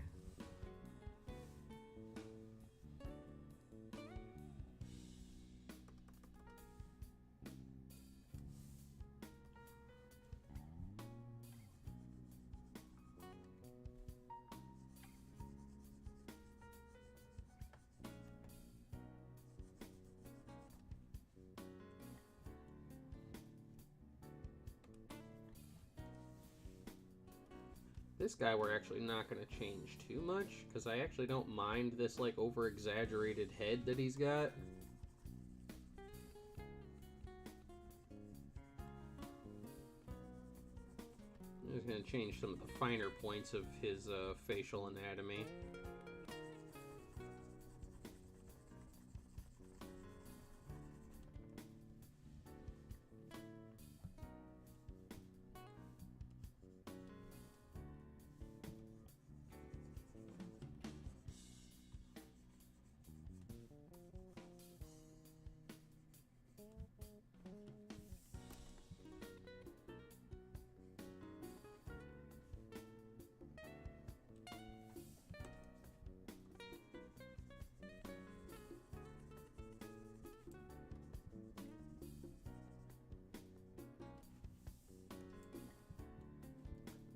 This guy we're actually not going to change too much, because I actually don't mind this, like, over-exaggerated head that he's got. I'm just going to change some of the finer points of his facial anatomy.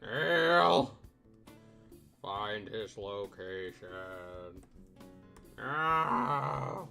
Hell! Find his location. Ah!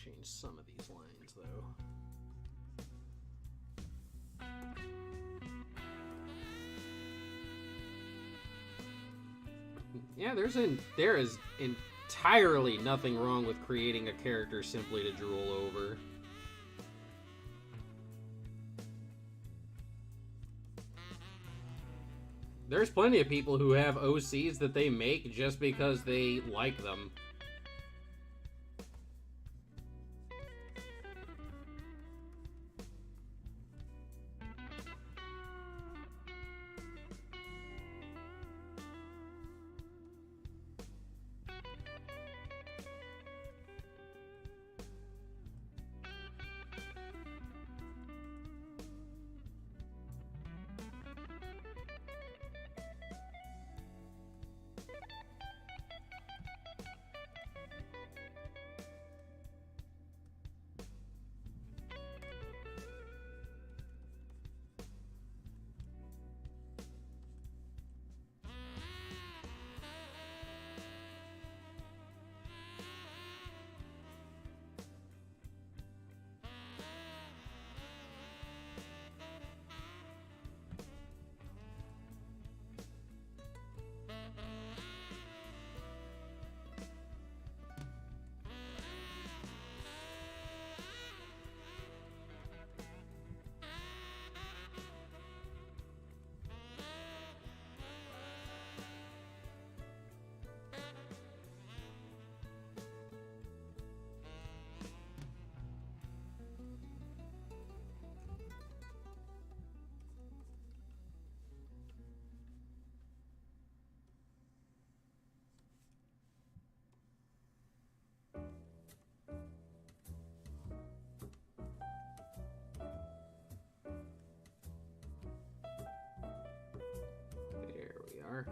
change some of these lines, though. Yeah, there is entirely nothing wrong with creating a character simply to drool over. There's plenty of people who have OCs that they make just because they like them. There we are.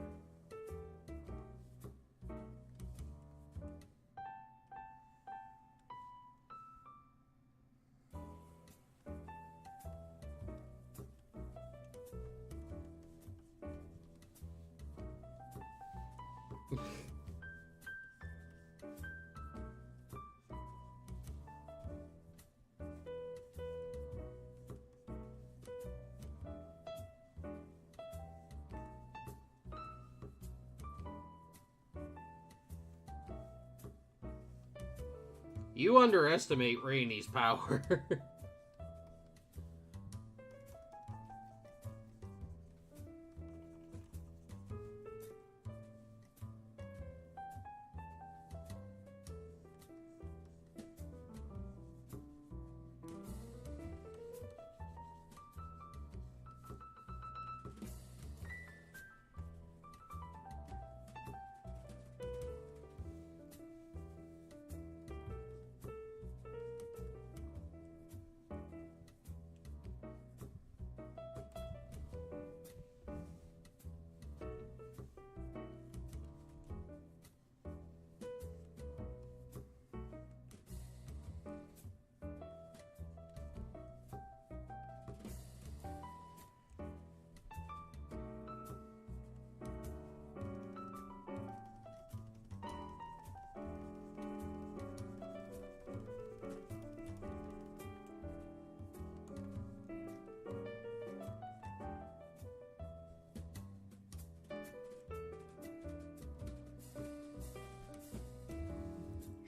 You underestimate Rainy's power.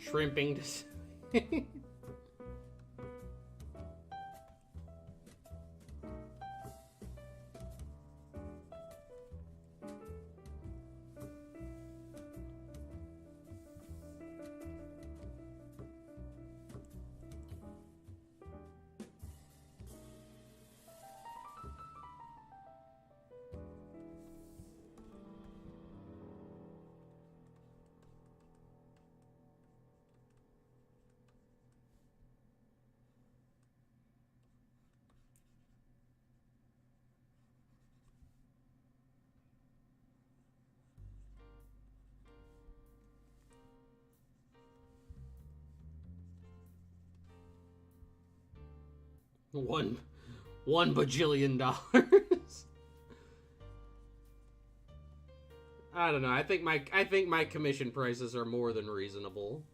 Shrimping to one bajillion dollars. I don't know. I think my commission prices are more than reasonable.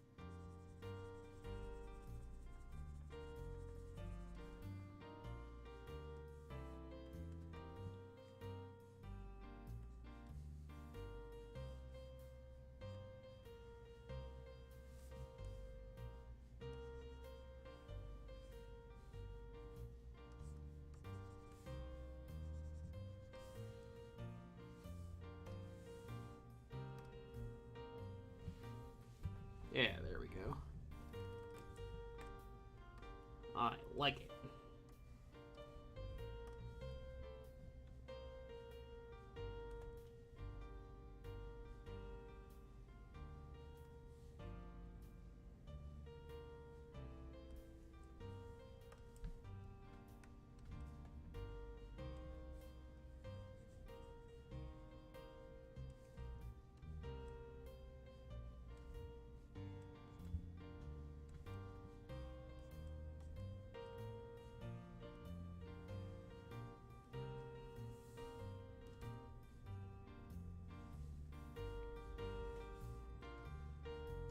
I like it.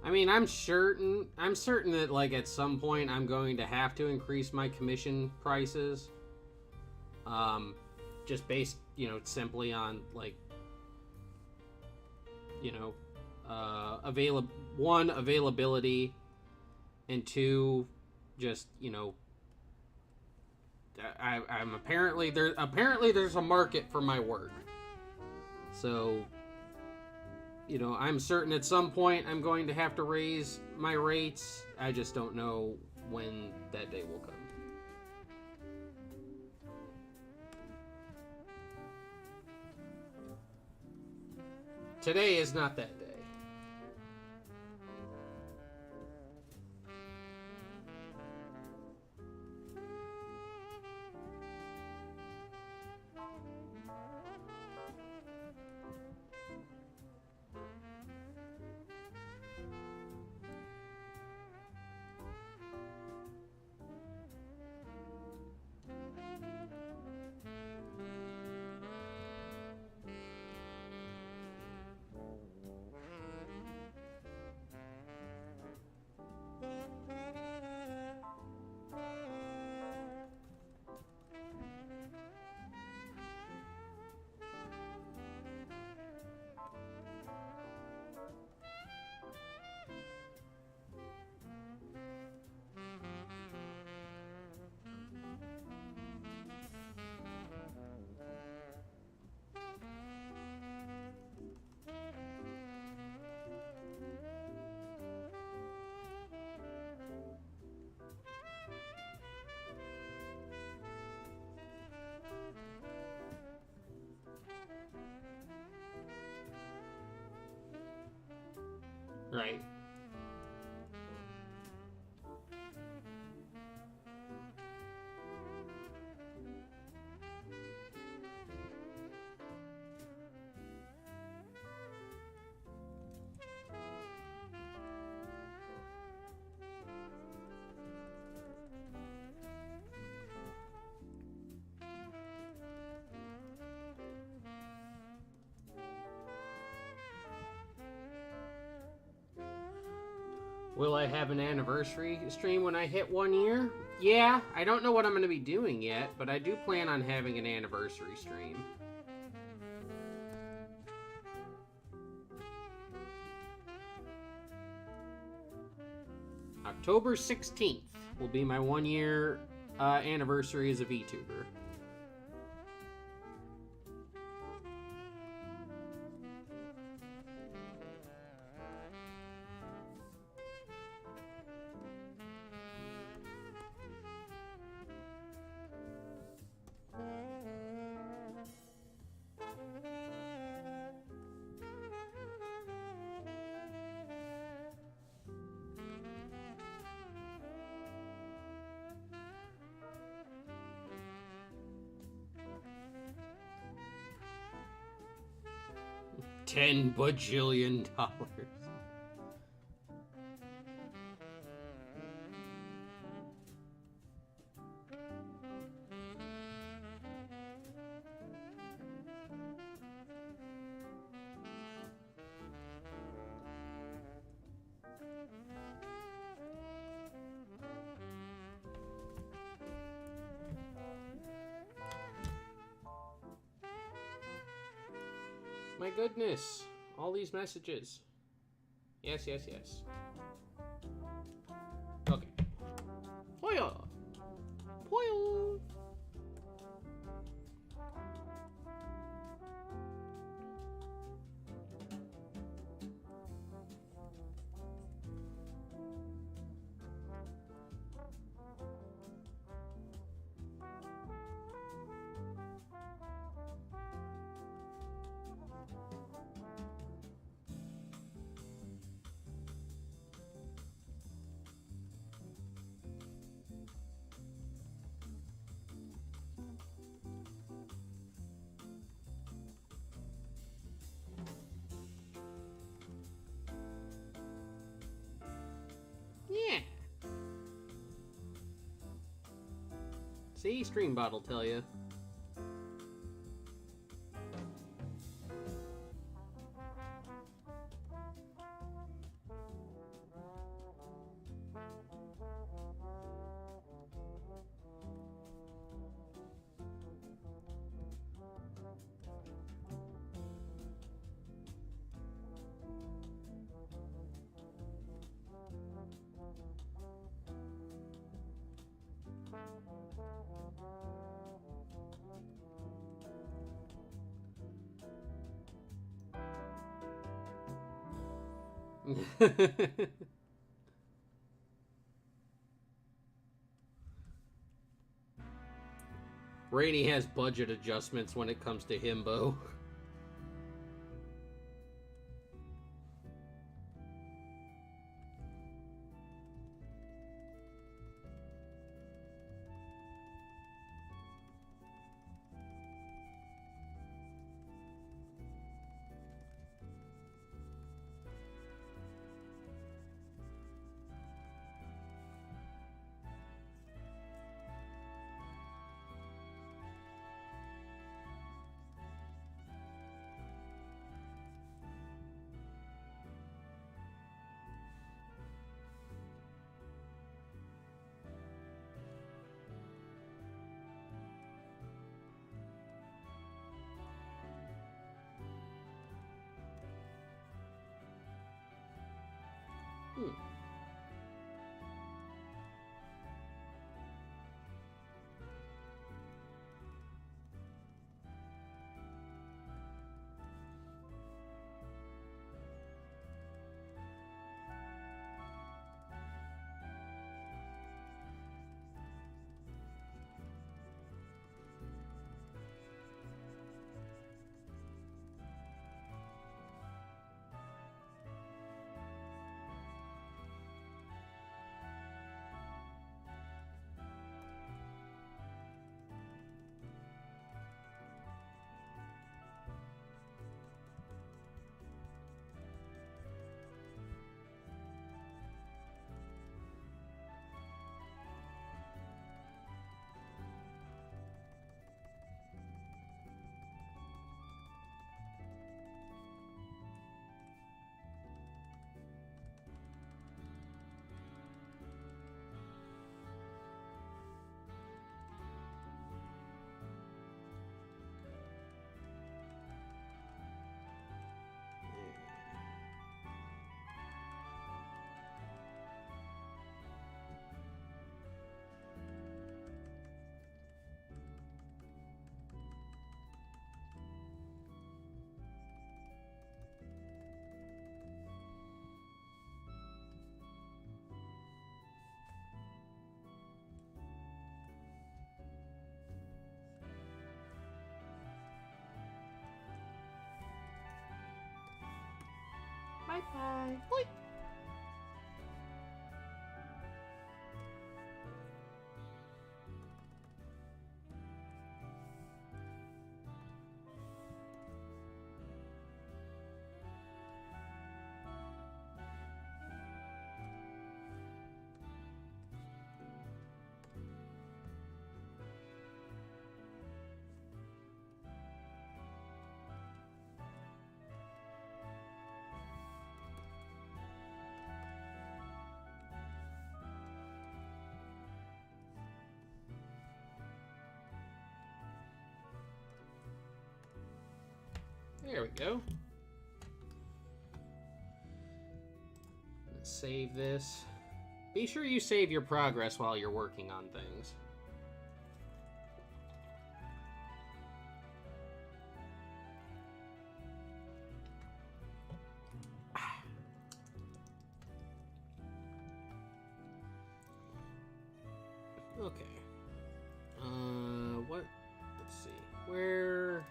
I mean, I'm certain that, like, at some point I'm going to have to increase my commission prices. Just based, simply on, like, availability, and two, just, I'm apparently there's a market for my work. So, I'm certain at some point I'm going to have to raise my rates. I just don't know when that day will come. Today is not that day. Right. Will I have an anniversary stream when I hit 1 year? Yeah, I don't know what I'm going to be doing yet, but I do plan on having an anniversary stream. October 16th will be my 1 year anniversary as a VTuber. $10 bajillion. My goodness, all these messages. Yes, yes, yes. Okay. Hoya! Hoya! See, Streambot will tell you. Rainey has budget adjustments when it comes to himbo. Bye-bye. Boy. There we go. Let's save this. Be sure you save your progress while you're working on things. Okay. What? Let's see. Where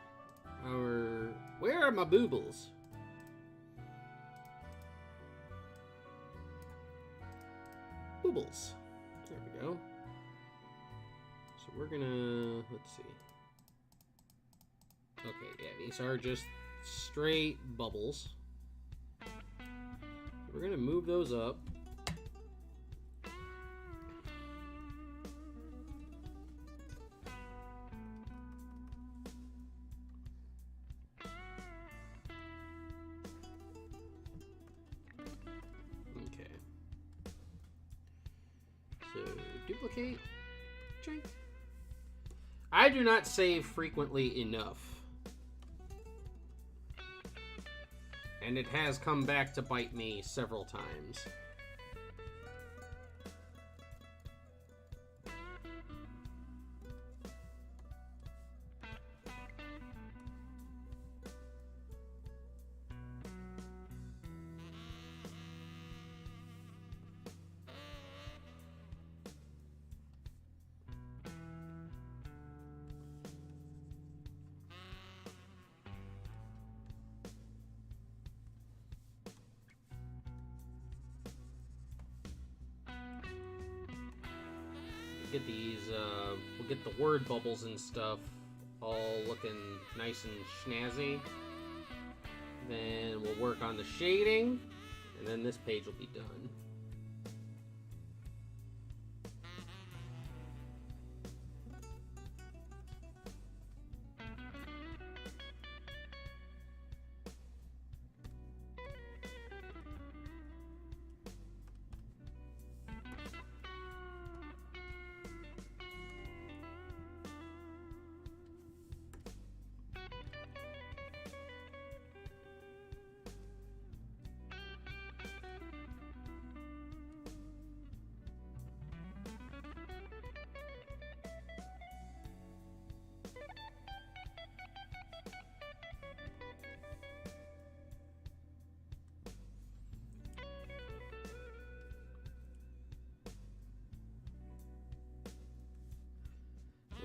are my boobles? Boobles. There we go. So we're gonna, let's see. Okay, yeah, these are just straight bubbles. We're gonna move those up. duplicate. Drink. I do not save frequently enough. And it has come back to bite me several times. Get these, we'll get the word bubbles and stuff all looking nice and snazzy. Then we'll work on the shading, and then this page will be done.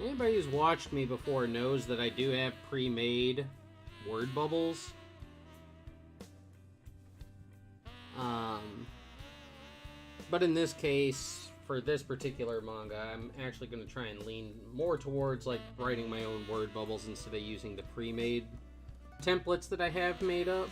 Anybody who's watched me before knows that I do have pre-made word bubbles. But in this case, for this particular manga, I'm actually going to try and lean more towards like writing my own word bubbles instead of using the pre-made templates that I have made up.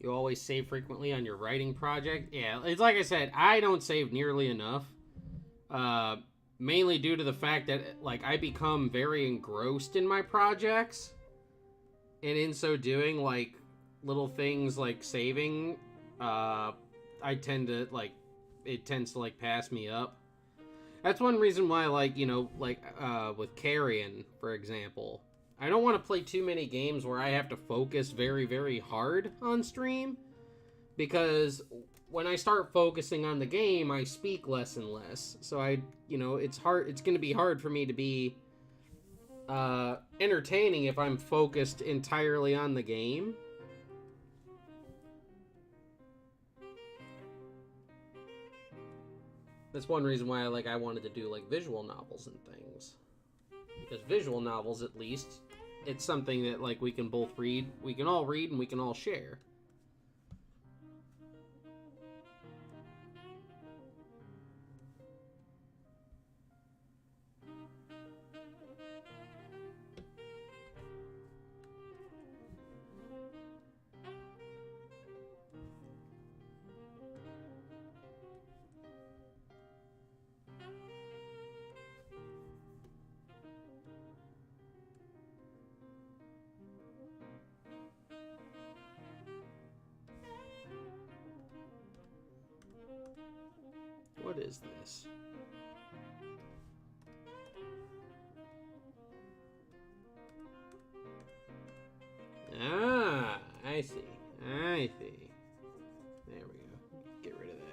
You always save frequently on your writing project. Yeah, it's like I said, I don't save nearly enough. Mainly due to the fact that like I become very engrossed in my projects. And in so doing, like little things like saving, I tend to like, it tends to like pass me up. That's one reason why, like, you know, like with Carrion, for example, I don't want to play too many games where I have to focus very, very hard on stream, because when I start focusing on the game, I speak less and less. So it's hard. It's going to be hard for me to be entertaining if I'm focused entirely on the game. That's one reason why I wanted to do like visual novels and things. Because visual novels, at least, it's something that like we can both read, we can all read, and we can all share. What is this? Ah, I see. I see. There we go. Get rid of that.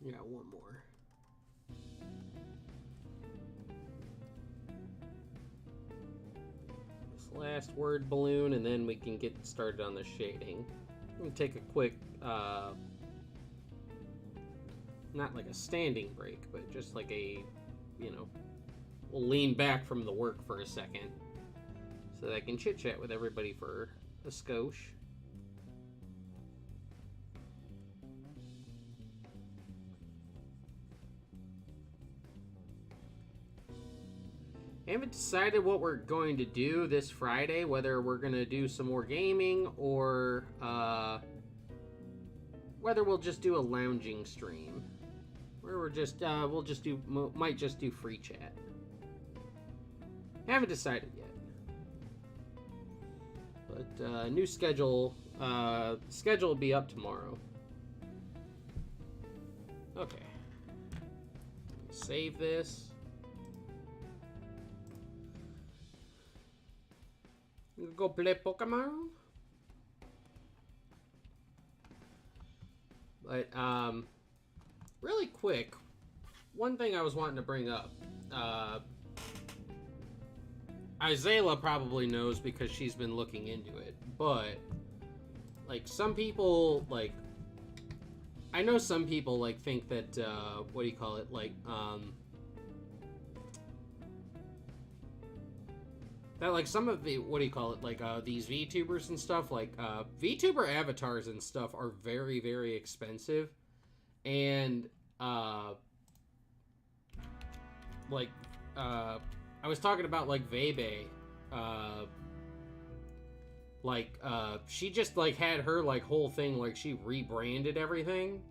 Yeah, one more. This last word balloon, and then we can get started on the shading. I'm going to take a quick, not like a standing break, but just like a, we'll lean back from the work for a second so that I can chit-chat with everybody for a skosh. I haven't decided what we're going to do this Friday, whether we're going to do some more gaming or whether we'll just do a lounging stream. Where we're just, might just do free chat. Haven't decided yet. But new schedule will be up tomorrow. Okay. Save this. Go play Pokemon. But really quick, one thing I was wanting to bring up. Isaiah probably knows because she's been looking into it, but like some people, like I know some people like think that what do you call it, like that like some of the, what do you call it, like these VTubers and stuff, like VTuber avatars and stuff are very, very expensive. And like I was talking about like Vebe, she just like had her like whole thing, like she rebranded everything,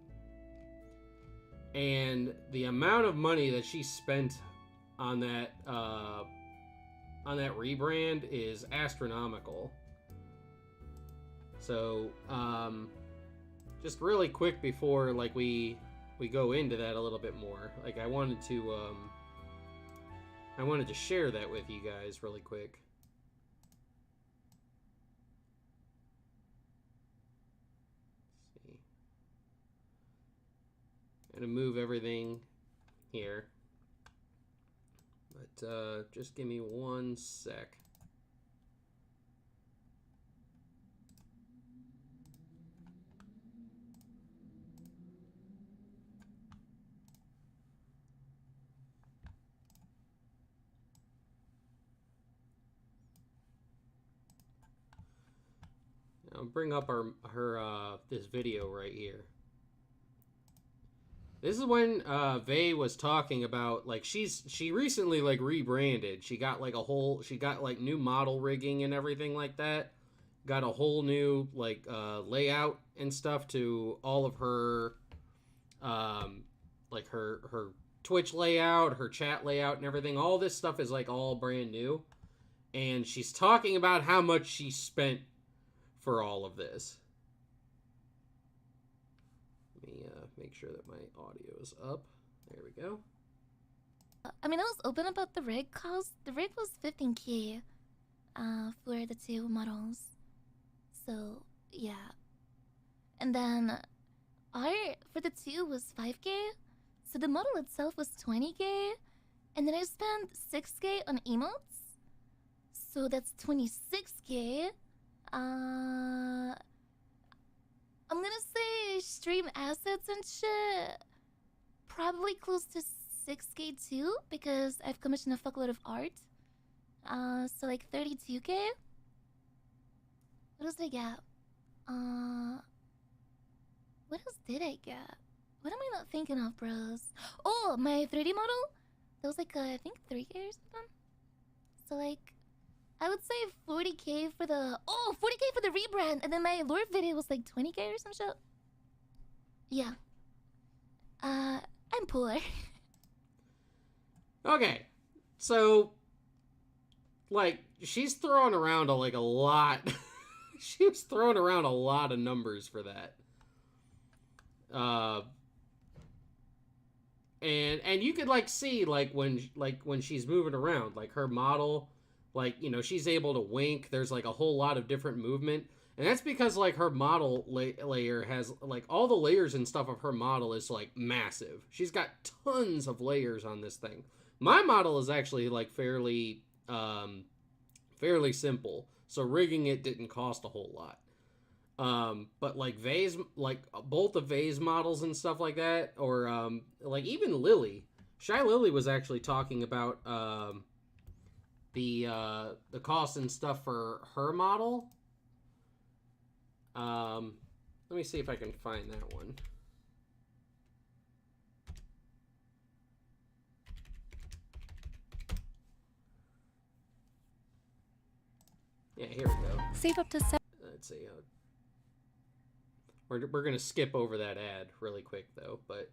and the amount of money that she spent on that rebrand is astronomical. So just really quick before like we go into that a little bit more, like I wanted to share that with you guys really quick. Let's see. Gonna move everything here. But just give me one sec. I'll bring up her this video right here. This is when Vey was talking about, like, she recently like rebranded. She got like new model rigging and everything like that. Got a whole new like layout and stuff to all of her like her Twitch layout, her chat layout and everything. All this stuff is like all brand new. And she's talking about how much she spent for all of this. Let me make sure that my audio is up. There we go. I mean, I was open about the rig cost. The rig was 15K for the two models. So, yeah. And then art for the two was 5K. So the model itself was 20K. And then I spent 6K on emotes. So that's 26K. I'm gonna say stream assets and shit. Probably close to 6K too, because I've commissioned a fuckload of art. So like 32K. What else did I get? What else did I get? What am I not thinking of, bros? Oh, my 3D model? That was like, I think 3K or something. So like, I would say 40K for the... Oh, 40K for the rebrand! And then my lore video was like 20K or some shit. Yeah. I'm poor. Okay. So, like, she's throwing around a lot. She was throwing around a lot of numbers for that. And you could, like, see, like, when she's moving around, like, her model... Like, you know, she's able to wink. There's, like, a whole lot of different movement. And that's because, like, her model layer has, like, all the layers and stuff of her model is, like, massive. She's got tons of layers on this thing. My model is actually, like, fairly simple. So rigging it didn't cost a whole lot. But, like, Vay's, like, both of Vay's models and stuff like that, or, like, even Lily. Shy Lily was actually talking about, the cost and stuff for her model. Let me see if I can find that one. Yeah, here we go. Save up to 7. Let's see. We're going to skip over that ad really quick, though, but...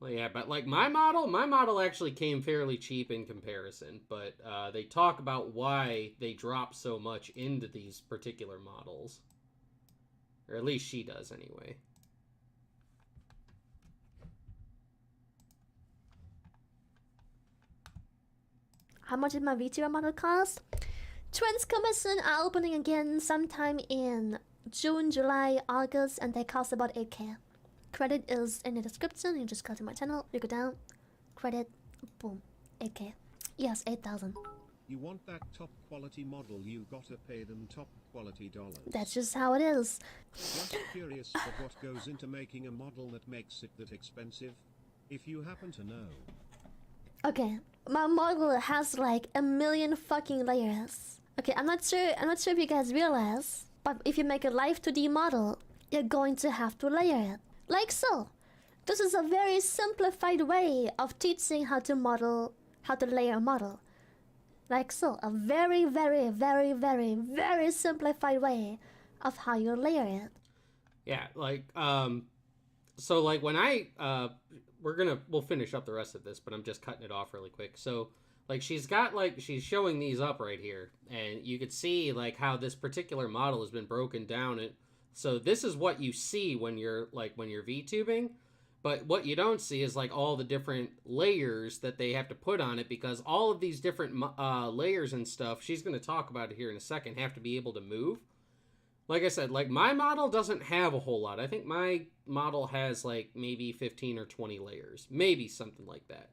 Well, yeah, but, like, my model actually came fairly cheap in comparison, but they talk about why they drop so much into these particular models. Or at least she does, anyway. How much did my VTuber model cost? Twins commission are opening again sometime in June, July, August, and they cost about 8K. Credit is in the description. You just go to my channel, you go down, credit, boom, 8K. Yes, 8,000. You want that top quality model, you gotta pay them top quality dollars. That's just how it is. Just curious of what goes into making a model that makes it that expensive, if you happen to know. Okay, my model has like a million fucking layers. Okay, I'm not sure if you guys realize, but if you make a live 2D model, you're going to have to layer it. Like so. This is a very simplified way of teaching how to layer a model. Like so. A very, very, very, very, very simplified way of how you layer it. Yeah, like, so, like, when we'll finish up the rest of this, but I'm just cutting it off really quick. So, like, she's showing these up right here, and you could see, like, how this particular model has been broken down. So this is what you see when you're VTubing, but what you don't see is, like, all the different layers that they have to put on it, because all of these different layers and stuff, she's going to talk about it here in a second, have to be able to move. Like I said, like, my model doesn't have a whole lot. I think my model has, like, maybe 15 or 20 layers. Maybe something like that.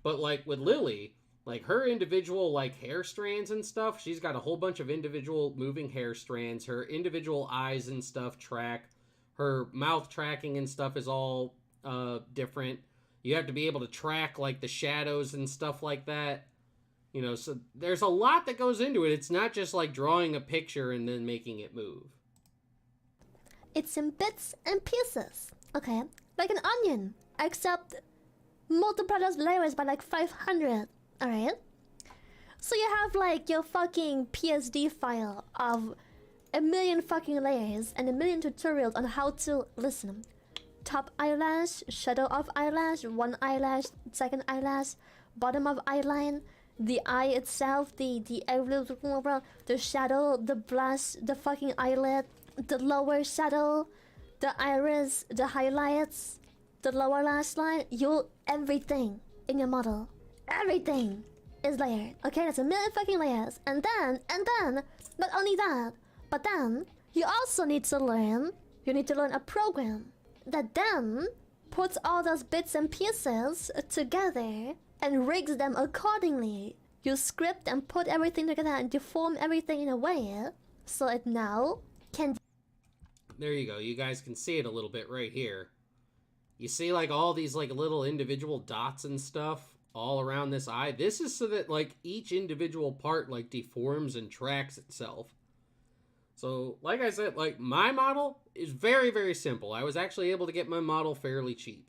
But, like, with Lily, like, her individual, like, hair strands and stuff, she's got a whole bunch of individual moving hair strands. Her individual eyes and stuff track. Her mouth tracking and stuff is all different. You have to be able to track, like, the shadows and stuff like that. You know, so there's a lot that goes into it. It's not just, like, drawing a picture and then making it move. It's in bits and pieces. Okay? Like an onion. Except multiply those layers by like 500. Alright? So you have like your fucking PSD file of a million fucking layers and a million tutorials on how to listen. Top eyelash, shadow of eyelash, one eyelash, second eyelash, bottom of eyeline, the eye itself, the shadow, the blush, the fucking eyelid, the lower shadow, the iris, the highlights, the lower lash line, everything in your model. Everything is layered. Okay, that's a million fucking layers. And then, not only that, but then you also need to learn a program that then puts all those bits and pieces together and rigs them accordingly. You script and put everything together and deform everything in a way so it now can... There you go. You guys can see it a little bit right here. You see, like, all these, like, little individual dots and stuff all around this eye. This is so that, like, each individual part, like, deforms and tracks itself. So, like I said, like, my model is very, very simple. I was actually able to get my model fairly cheap.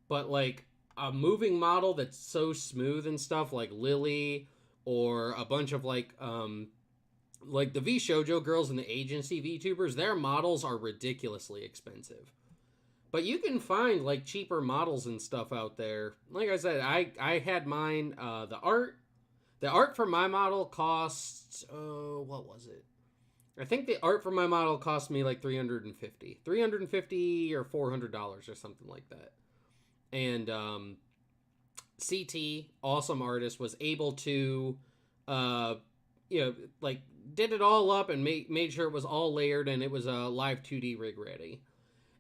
But, like, a moving model that's so smooth and stuff, like Lily, or a bunch of, like the V-Shoujo girls and the agency VTubers, their models are ridiculously expensive. But you can find, like, cheaper models and stuff out there. Like I said, I had mine, the art for my model cost, what was it? I think the art for my model cost me, like, $350 or $400 or something like that. And, CT, awesome artist, was able to, you know, like did it all up and made sure it was all layered and it was a live 2D rig ready.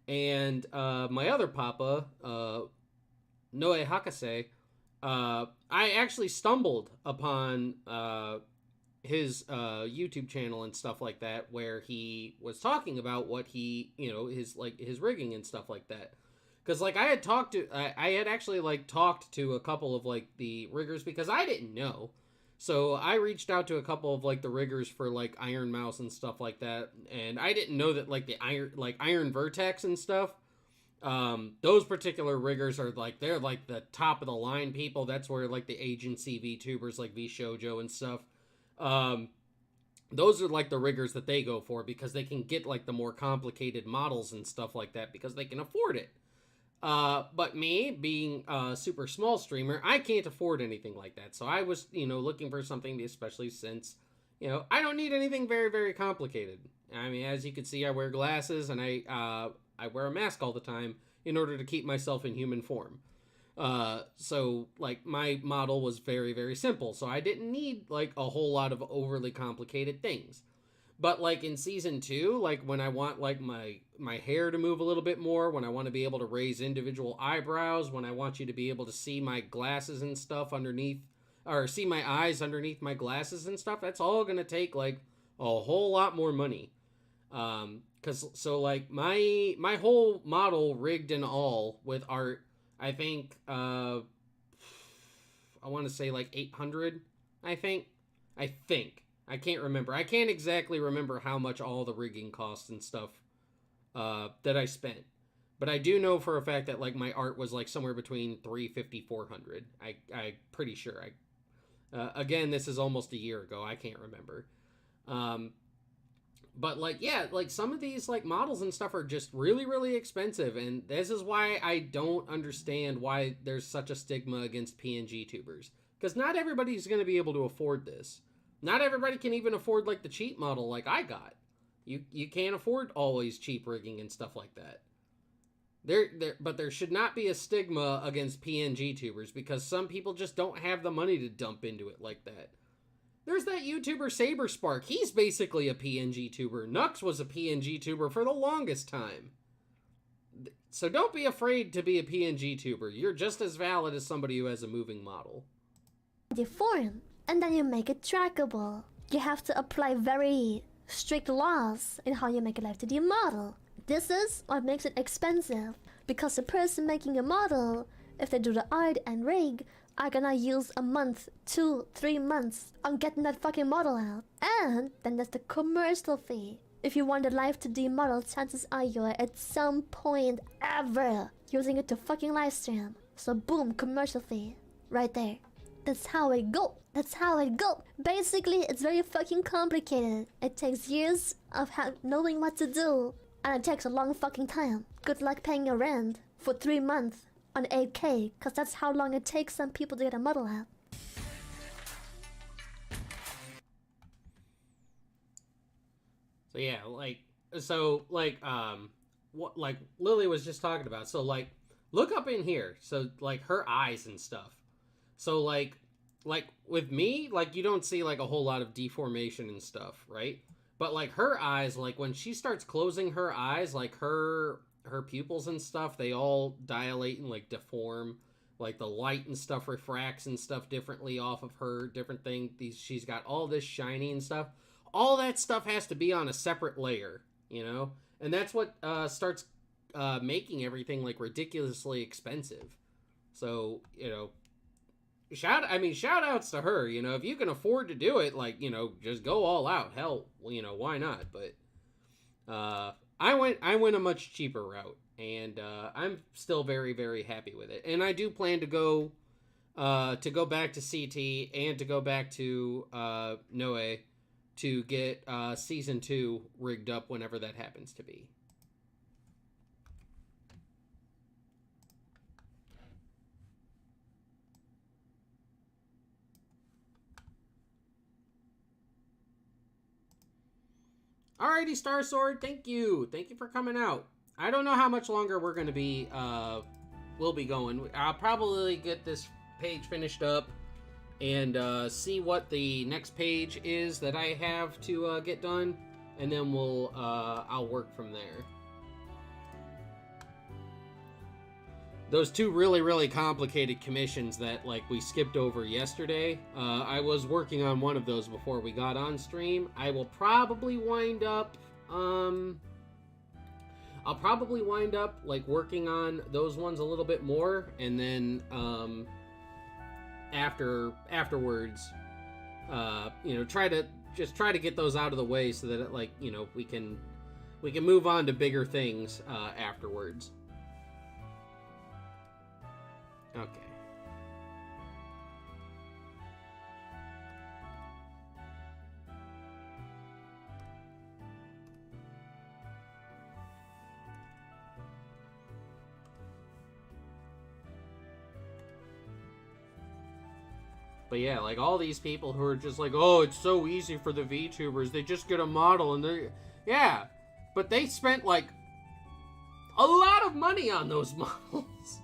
And my other papa, Noe Hakase, I actually stumbled upon his YouTube channel and stuff like that, where he was talking about what he, you know, his rigging and stuff like that. Because like I had actually like talked to a couple of like the riggers because I didn't know. So I reached out to a couple of like the riggers for like Iron Mouse and stuff like that, and I didn't know that like the Iron Vertex and stuff. Those particular riggers are like they're like the top of the line people. That's where like the agency VTubers like VShojo and stuff. Those are like the riggers that they go for because they can get like the more complicated models and stuff like that because they can afford it. But me being a super small streamer, I can't afford anything like that. So I was, you know, looking for something, especially since, you know, I don't need anything very, very complicated. I mean, as you can see, I wear glasses and I wear a mask all the time in order to keep myself in human form. So like my model was very, very simple. So I didn't need like a whole lot of overly complicated things. But like in season 2, like when I want like my hair to move a little bit more, when I want to be able to raise individual eyebrows, when I want you to be able to see my glasses and stuff underneath, or see my eyes underneath my glasses and stuff, that's all going to take like a whole lot more money. So like my whole model rigged and all with art, I think, I want to say like 800, I think. I can't remember. I can't exactly remember how much all the rigging costs and stuff that I spent. But I do know for a fact that like my art was like somewhere between 350, 400. I'm pretty sure. Again, this is almost a year ago. I can't remember. But like, yeah, like some of these like models and stuff are just really, really expensive. And this is why I don't understand why there's such a stigma against PNG tubers. Because not everybody's going to be able to afford this. Not everybody can even afford like the cheap model like I got. You can't afford always cheap rigging and stuff like that. But there should not be a stigma against PNG tubers because some people just don't have the money to dump into it like that. There's that YouTuber Saberspark. He's basically a PNG tuber. Nux was a PNG tuber for the longest time. So don't be afraid to be a PNG tuber. You're just as valid as somebody who has a moving model. Deform, and then you make it trackable. You have to apply very strict laws in how you make a live 2D model. This is what makes it expensive, because the person making a model, if they do the art and rig, are gonna use a month, 2-3 months on getting that fucking model out. And then there's the commercial fee. If you want a live 2D model, chances are you're at some point ever using it to fucking live stream. So boom, commercial fee. Right there. That's how it go. That's how it go. Basically, it's very fucking complicated. It takes years of knowing what to do. And it takes a long fucking time. Good luck paying your rent for 3 months on 8K, because that's how long it takes some people to get a model out. So yeah, what like Lily was just talking about. So like, look up in here. So like her eyes and stuff. So like with me, like you don't see like a whole lot of deformation and stuff, right? But like her eyes, like when she starts closing her eyes, like her pupils and stuff, they all dilate and like deform. Like the light and stuff refracts and stuff differently off of her, different thing. She's got all this shiny and stuff. All that stuff has to be on a separate layer, you know? And that's what starts making everything like ridiculously expensive. So, you know, shout outs to her, you know, if you can afford to do it, like, you know, just go all out. Hell, you know, why not? But I went a much cheaper route, and I'm still very, very happy with it. And I do plan to go back to CT and to go back to Noe to get season 2 rigged up whenever that happens to be. Alrighty, Star Sword, thank you for coming out. I don't know how much longer we're gonna be we'll be going. I'll probably get this page finished up and see what the next page is that I have to get done, and then I'll work from there. Those two really, really complicated commissions that, like, we skipped over yesterday, I was working on one of those before we got on stream. I will probably wind up, like, working on those ones a little bit more, and then, afterwards, you know, try to get those out of the way so that, like, you know, we can move on to bigger things, afterwards. Okay. But yeah, like, all these people who are just like, oh, it's so easy for the VTubers, they just get a model and they're... Yeah, but they spent, like, a lot of money on those models.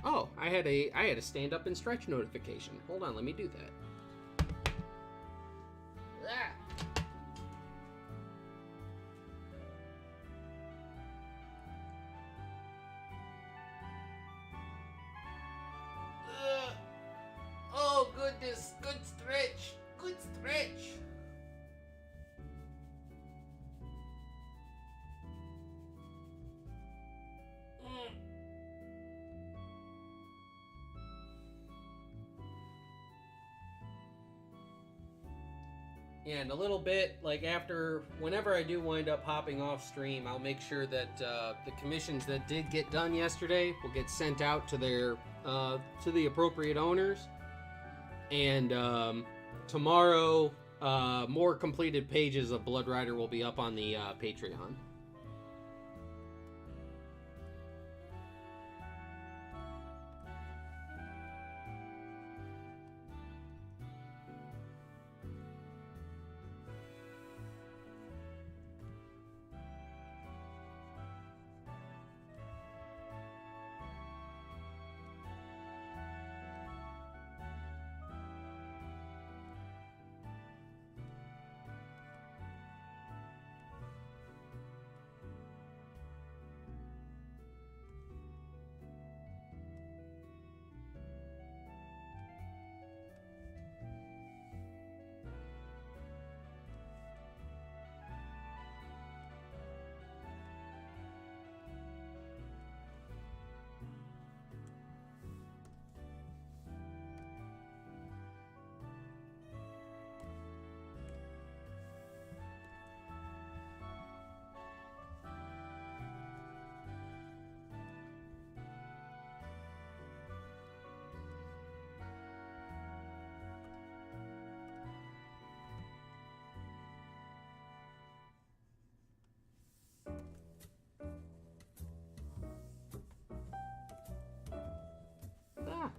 Oh, I had a stand up and stretch notification. Hold on, let me do that. Ah. Oh goodness, good stretch. Good stretch. Yeah, and a little bit, like, whenever I do wind up hopping off stream, I'll make sure that the commissions that did get done yesterday will get sent out to to the appropriate owners. And tomorrow, more completed pages of Blood Rider will be up on the Patreon.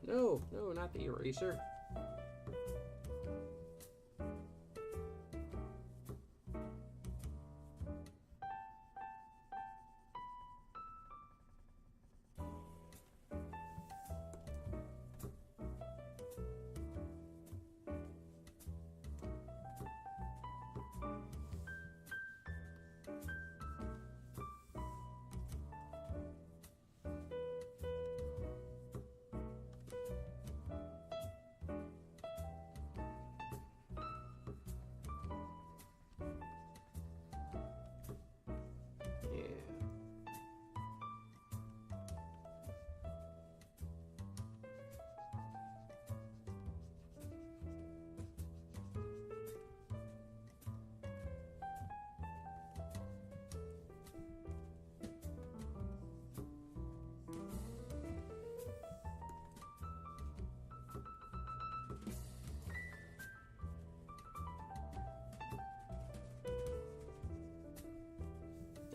No, not the eraser.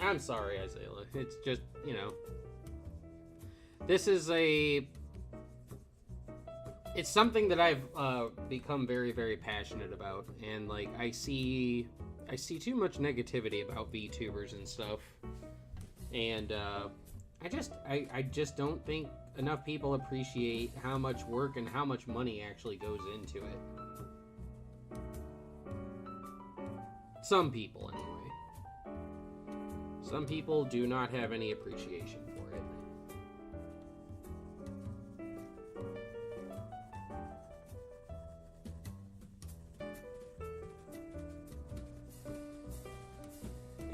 I'm sorry, Isaiah. It's just, you know, this is it's something that I've become very, very passionate about, and, like, I see too much negativity about VTubers and stuff, and I just don't think enough people appreciate how much work and how much money actually goes into it. Some people, anyway. Some people do not have any appreciation for it.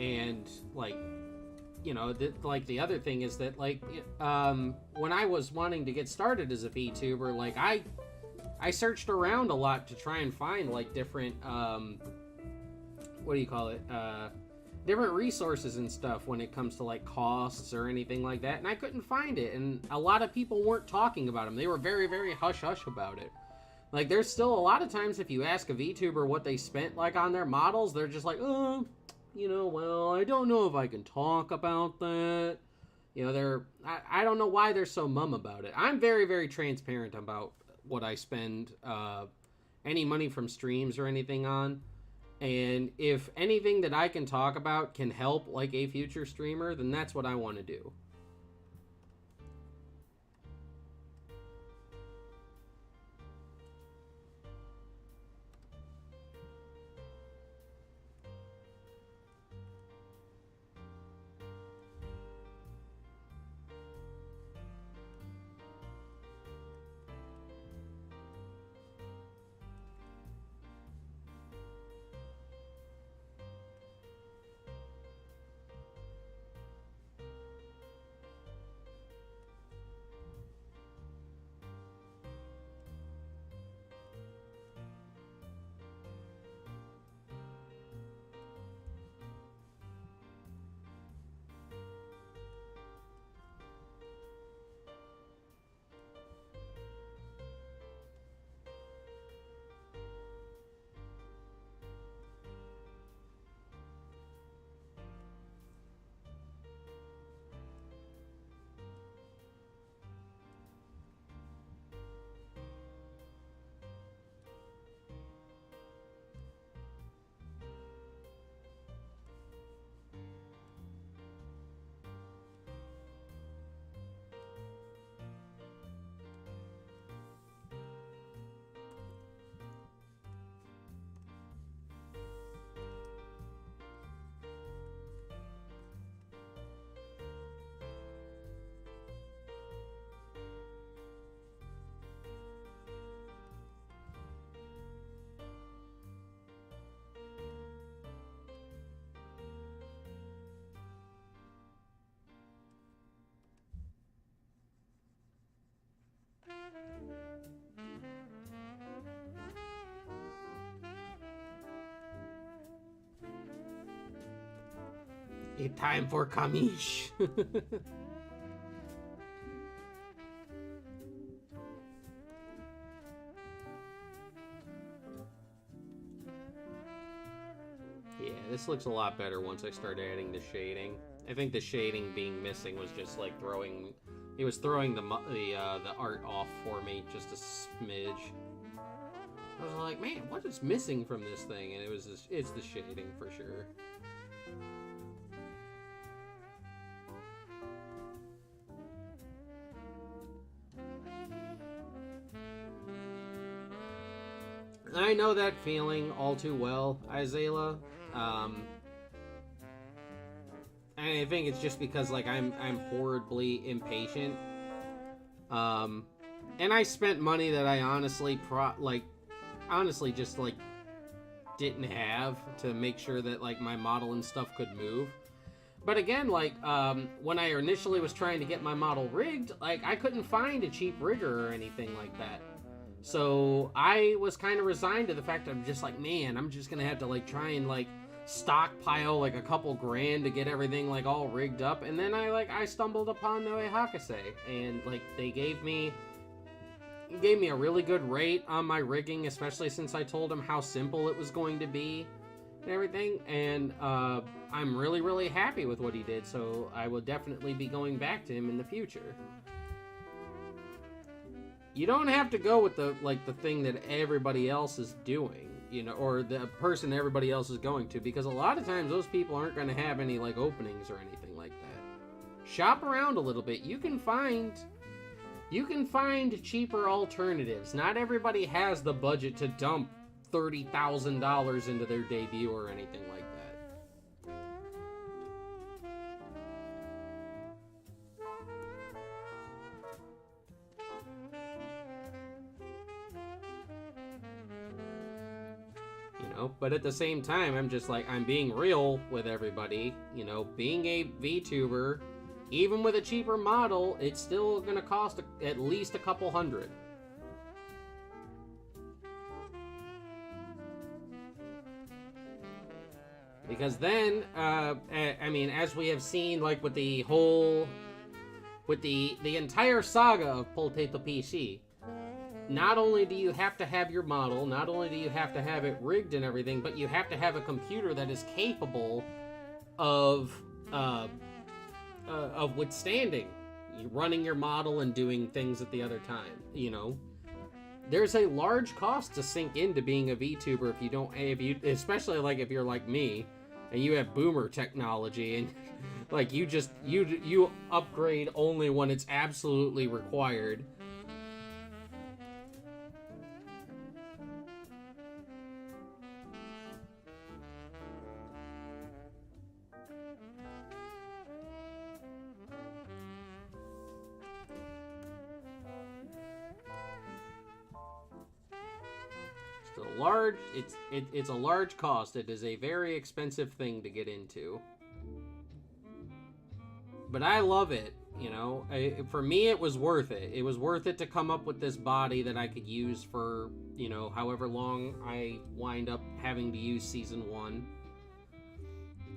And, like, you know, like, the other thing is that, like, when I was wanting to get started as a VTuber, like, I searched around a lot to try and find, like, different, what do you call it, different resources and stuff when it comes to, like, costs or anything like that, and I couldn't find it, and a lot of people weren't talking about them. They were very, very hush-hush about it. Like, there's still a lot of times if you ask a VTuber what they spent, like, on their models, they're just like, oh, you know, well, I don't know if I can talk about that. You know, I don't know why they're so mum about it. I'm very, very transparent about what I spend any money from streams or anything on. And if anything that I can talk about can help, like, a future streamer, then that's what I want to do. A time for Kamish. Yeah, this looks a lot better once I start adding the shading. I think the shading being missing was just like throwing... It was throwing the art off for me just a smidge. I was like, man, what is missing from this thing? And it's the shading for sure. I know that feeling all too well, Isaiah. And I think it's just because, like, I'm horribly impatient. And I spent money that I honestly just, like, didn't have to make sure that, like, my model and stuff could move. But again, like, when I initially was trying to get my model rigged, like, I couldn't find a cheap rigger or anything like that. So I was kind of resigned to the fact that I'm just like, man, I'm just gonna have to, like, try and, like, stockpile, like, a couple grand to get everything, like, all rigged up. And then I stumbled upon Noe Hakase, and, like, they gave me a really good rate on my rigging, especially since I told him how simple it was going to be and everything. And I'm really, really happy with what he did, so I will definitely be going back to him in the future. You don't have to go with the thing that everybody else is doing, you know, or the person everybody else is going to, because a lot of times those people aren't going to have any, like, openings or anything like that. Shop around a little bit. You can find You can find cheaper alternatives. Not everybody has the budget to dump $30,000 into their debut or anything like that. You know, but at the same time, I'm just like, I'm being real with everybody. You know, being a VTuber, even with a cheaper model, it's still gonna cost at least a couple hundred. Because then, I mean, as we have seen, like with the entire saga of Potato PC, not only do you have to have your model, not only do you have to have it rigged and everything, but you have to have a computer that is capable of withstanding running your model and doing things at the other time. You know, there's a large cost to sink into being a VTuber especially like if you're like me and you have boomer technology and like you upgrade only when it's absolutely required. It's a large cost. It is a very expensive thing to get into. But I love it, you know. For me, it was worth it. It was worth it to come up with this body that I could use for, you know, however long I wind up having to use Season 1.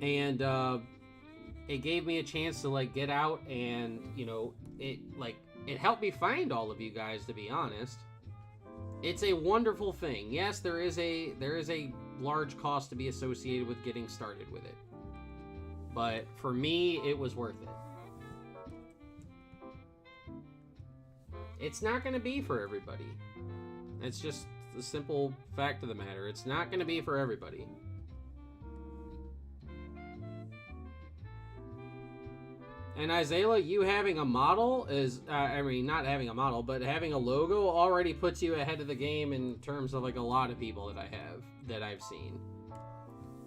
And it gave me a chance to, like, get out and, you know, it helped me find all of you guys, to be honest. It's a wonderful thing. Yes, there is a large cost to be associated with getting started with it. But for me, it was worth it. It's not going to be for everybody. It's just the simple fact of the matter. It's not going to be for everybody. And Isaiah, you having a model is, I mean, not having a model, but having a logo already puts you ahead of the game in terms of, like, a lot of people that I've seen.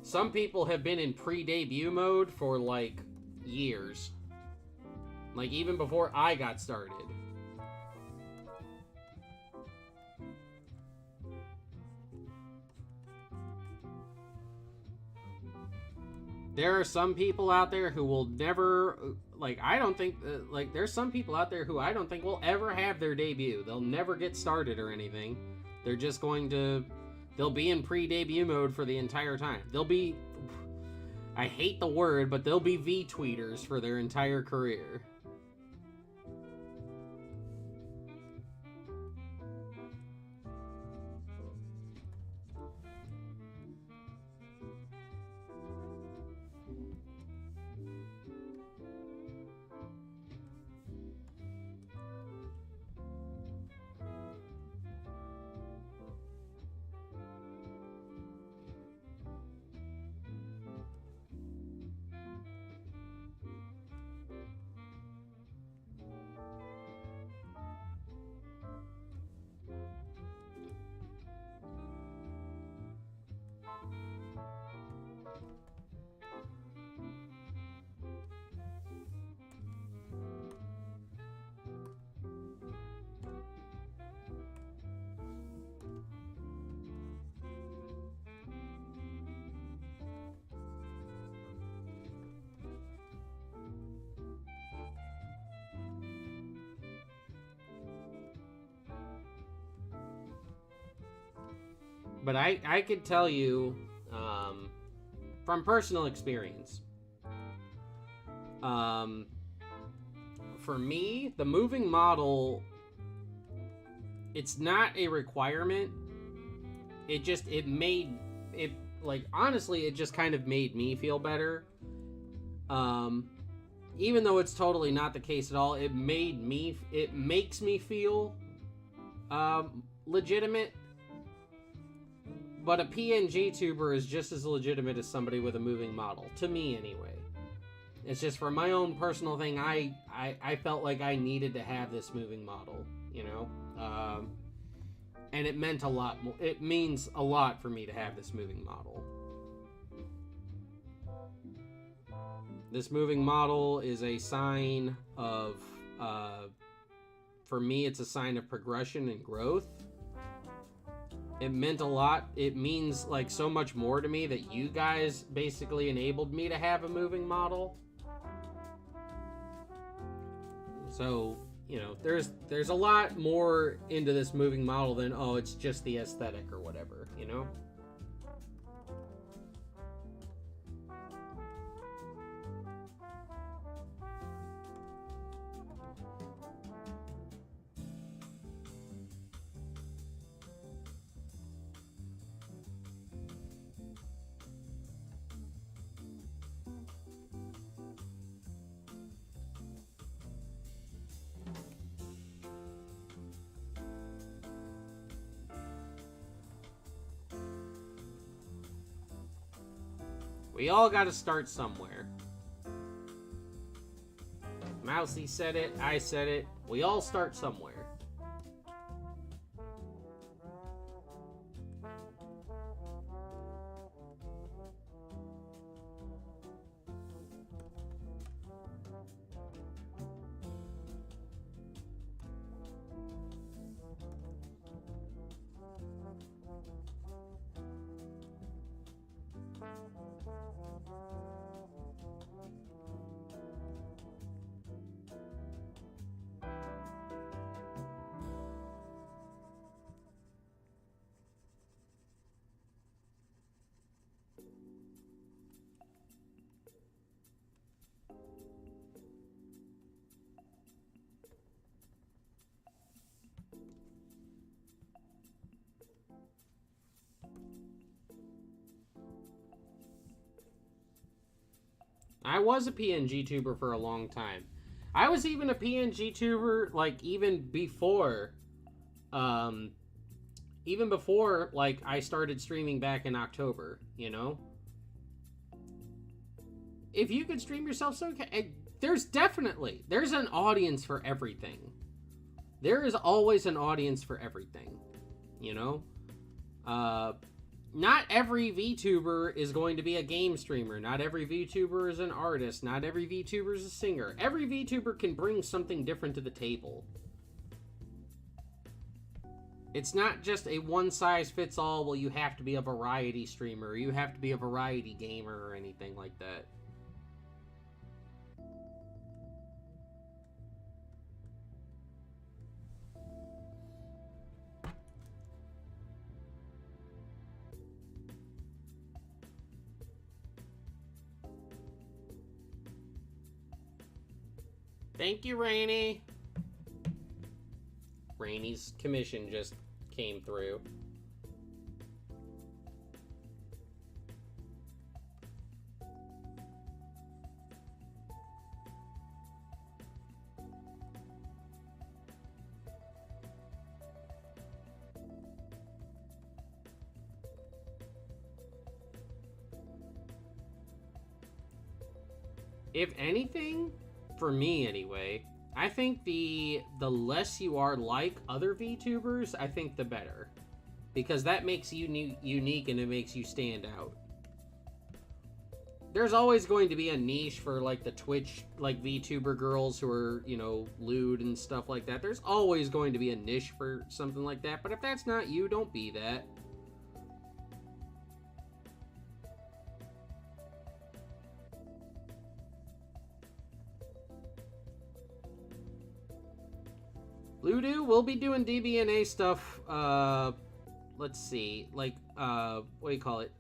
Some people have been in pre-debut mode for, like, years. Like, even before I got started. There are some people out there who will never, like, I don't think, like, there's some people out there who I don't think will ever have their debut. They'll never get started or anything. They're just they'll be in pre-debut mode for the entire time. They'll be, I hate the word, but they'll be V-tweeters for their entire career. But I could tell you, from personal experience, for me, the moving model, it's not a requirement. Honestly, it just kind of made me feel better. Even though it's totally not the case at all, it makes me feel, legitimate. But a PNG tuber is just as legitimate as somebody with a moving model, to me anyway. It's just for my own personal thing, I felt like I needed to have this moving model, you know? And it meant a lot more. It means a lot for me to have this moving model. This moving model is a sign of, for me, it's a sign of progression and growth. It meant a lot. It means like so much more to me that you guys basically enabled me to have a moving model. So, you know, there's a lot more into this moving model than, oh, it's just the aesthetic or whatever, you know? We all gotta start somewhere. Mousy said it, I said it. We all start somewhere. I was a PNG tuber for a long time. I was even a PNG tuber, like, even before, like, I started streaming back in October, you know? If you could stream yourself, so there's an audience for everything. There is always an audience for everything, you know? Not every VTuber is going to be a game streamer. Not every VTuber is an artist. Not every VTuber is a singer. Every VTuber can bring something different to the table. It's not just a one-size-fits-all, well, you have to be a variety streamer, or you have to be a variety gamer, or anything like that. Thank you, Rainy. Rainy's commission just came through. If anything, for me anyway, I think the less you are like other VTubers, I think the better. Because that makes you unique and it makes you stand out. There's always going to be a niche for like the Twitch like VTuber girls who are, you know, lewd and stuff like that. There's always going to be a niche for something like that. But if that's not you, don't be that. Ludo, we'll be doing DBNA stuff, let's see, like, what do you call it,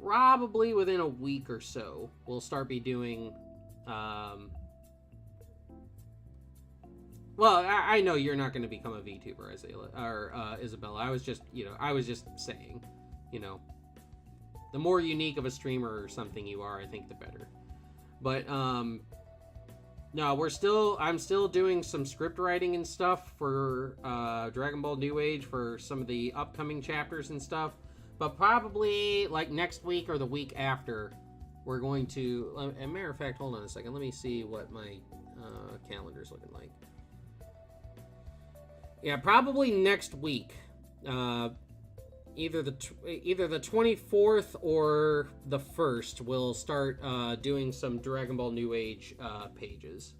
probably within a week or so, we'll start be doing, well, I know you're not going to become a VTuber, Isabella, I was just, you know, I was just saying, you know, the more unique of a streamer or something you are, I think the better, but, no, I'm still doing some script writing and stuff for Dragon Ball New Age for some of the upcoming chapters and stuff. But probably like next week or the week after, we're going to... As a matter of fact, hold on a second. Let me see what my calendar's looking like. Yeah, probably next week. Either the 24th or the 1st, we'll start doing some Dragon Ball New Age pages.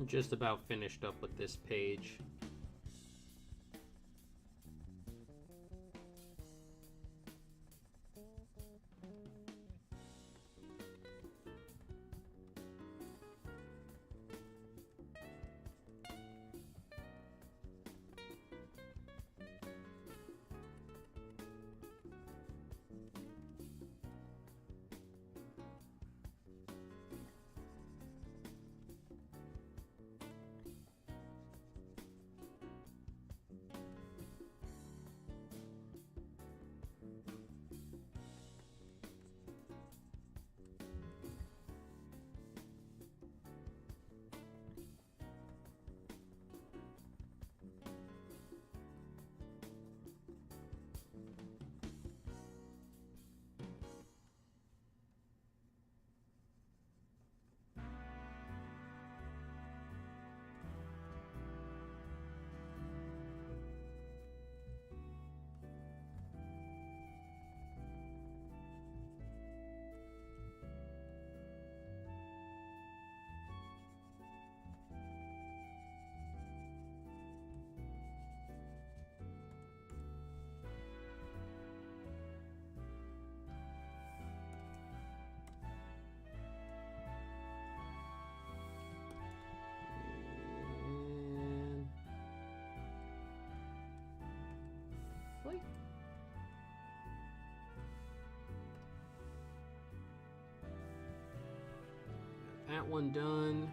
I'm just about finished up with this page. That one done.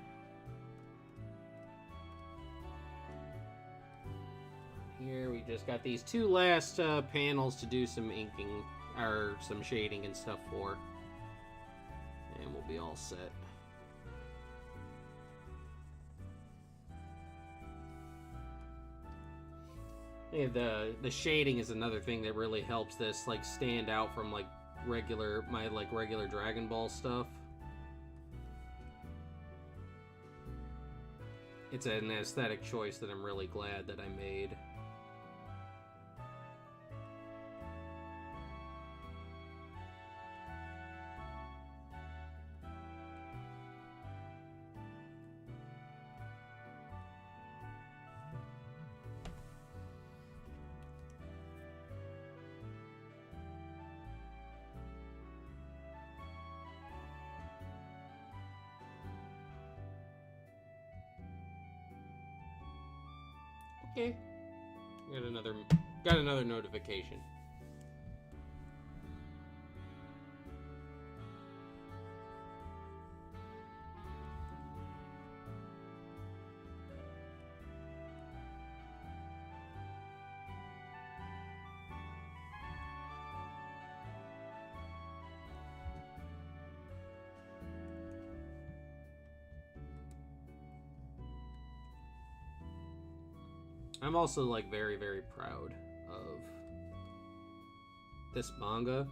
Here we just got these two last panels to do some inking or some shading and stuff for, and we'll be all set. Yeah, the shading is another thing that really helps this like stand out from like regular Dragon Ball stuff. It's an aesthetic choice that I'm really glad that I made. Okay. Got another notification. I'm also, like, very, very proud of this manga.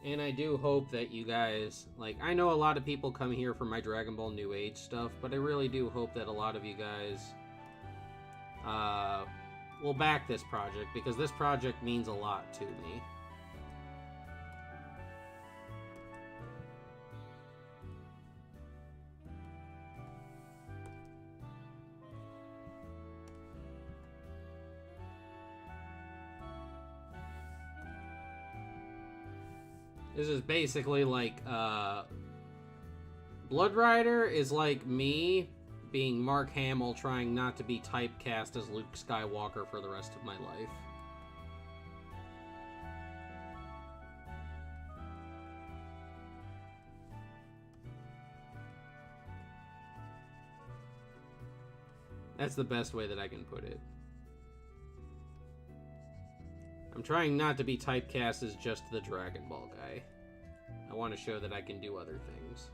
And I do hope that you guys, like, I know a lot of people come here for my Dragon Ball New Age stuff, but I really do hope that a lot of you guys will back this project, because this project means a lot to me. This is basically like, Blood Rider is like me being Mark Hamill trying not to be typecast as Luke Skywalker for the rest of my life. That's the best way that I can put it. I'm trying not to be typecast as just the Dragon Ball guy. I want to show that I can do other things.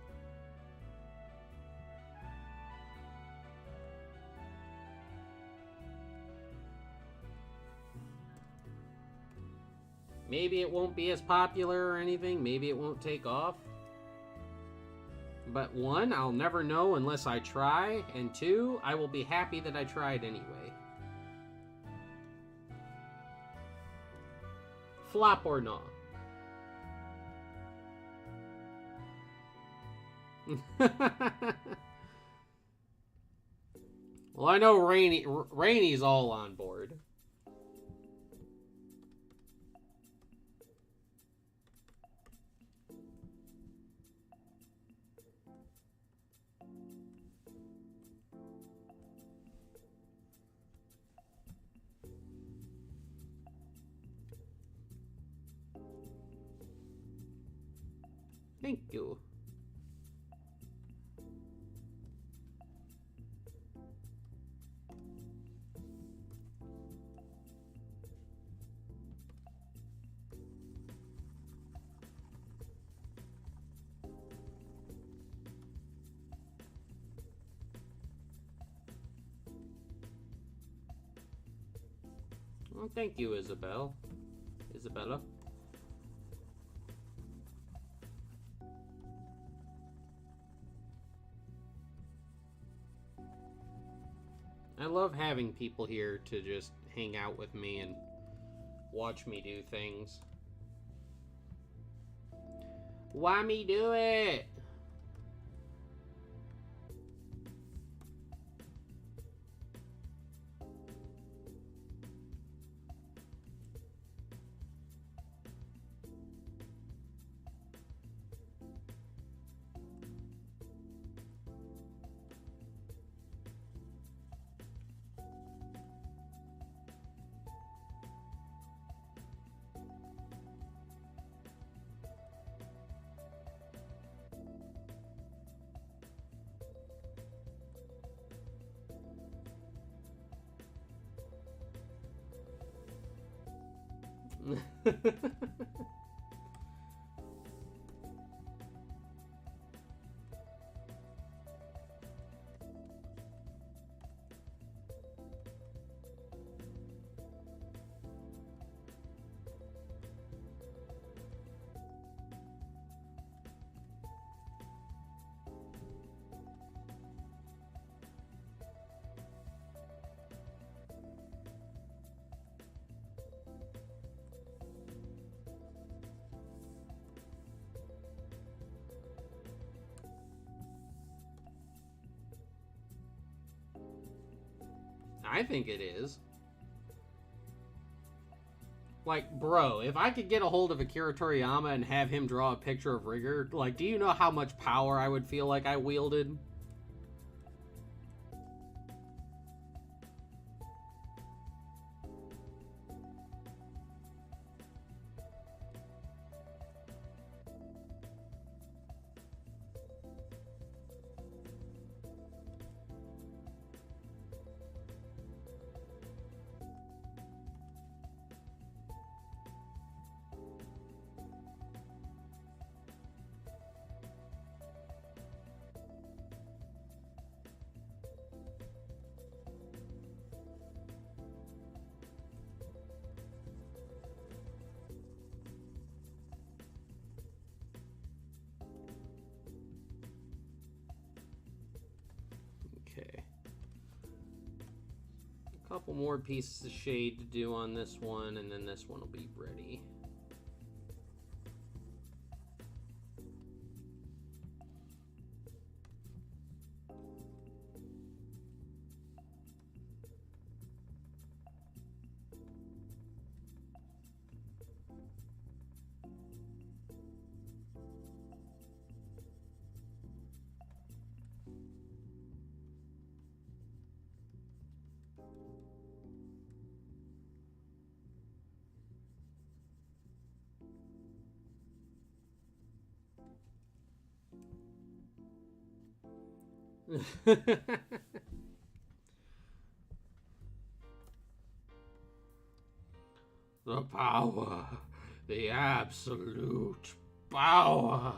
Maybe it won't be as popular or anything. Maybe it won't take off. But one, I'll never know unless I try. And two, I will be happy that I tried anyway. Flop or not. Well, I know Rainy's all on board. Thank you. Well, thank you, Isabella. I love having people here to just hang out with me and watch me do things. Why me do it? I think it is. Like, bro, if I could get a hold of Akira Toriyama and have him draw a picture of Rigger, like, do you know how much power I would feel like I wielded? Couple more pieces of shade to do on this one, and then this one will be ready. The power, the absolute power.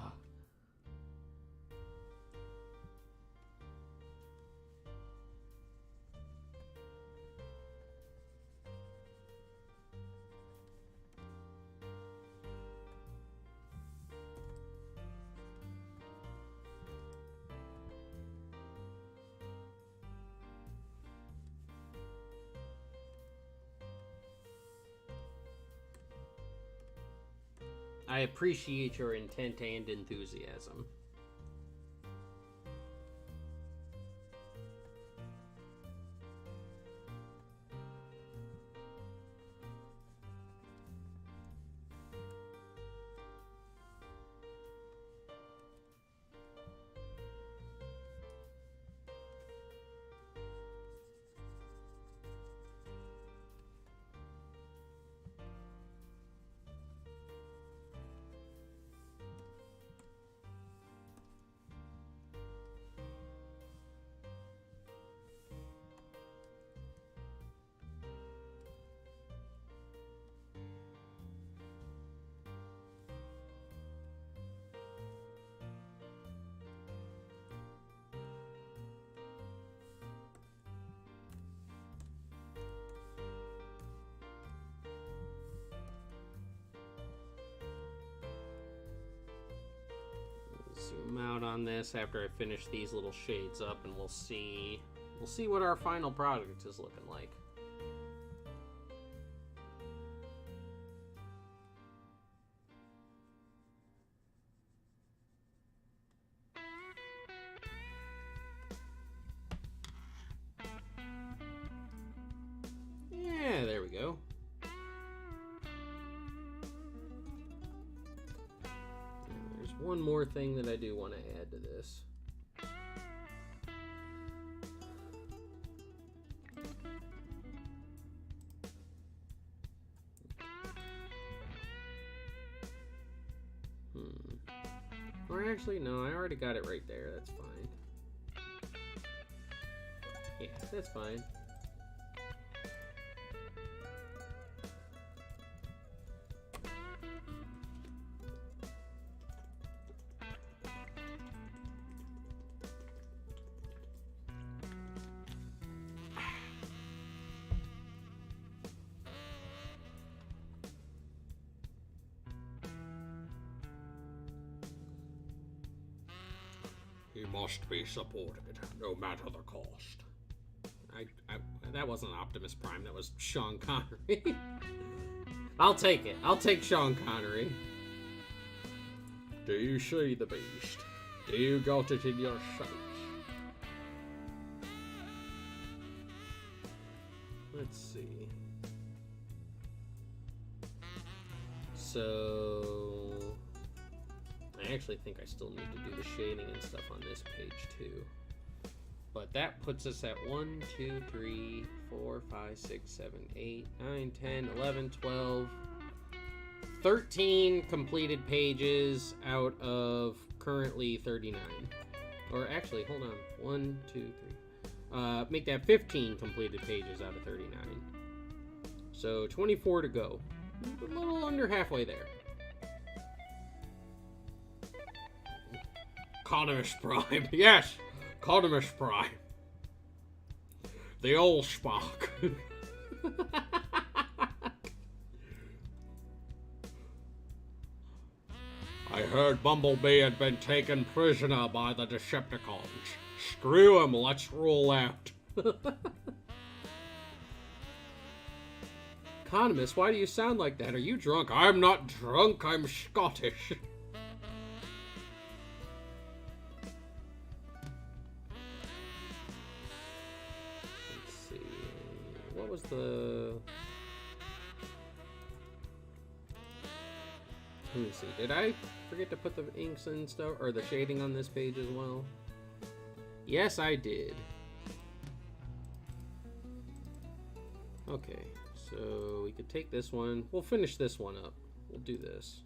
I appreciate your intent and enthusiasm. Zoom out on this after I finish these little shades up, and we'll see what our final product is looking like. Yeah, there we go. One more thing that I do want to add to this. Or actually, no, I already got it right there. That's fine. Yeah, that's fine. He must be supported, no matter the cost. That wasn't Optimus Prime, that was Sean Connery. I'll take it. I'll take Sean Connery. Do you see the beast? Do you got it in your sights? Let's see. So I actually think I still need to do the shading and stuff on this page too. But that puts us at 1, 2, 3, 4, 5, 6, 7, 8, 9, 10, 11, 12, 13 completed pages out of currently 39. Or actually, hold on. 1, 2, 3. Make that 15 completed pages out of 39. So 24 to go. A little under halfway there. Cotimus Prime. Yes! Cotimus Prime. The old Spock. I heard Bumblebee had been taken prisoner by the Decepticons. Screw him, let's roll out. Economist, why do you sound like that? Are you drunk? I'm not drunk, I'm Scottish. Let's see. What was the... Let me see. Did I forget to put the inks and stuff, or the shading on this page as well? Yes, I did. Okay, so we could take this one. We'll finish this one up. We'll do this.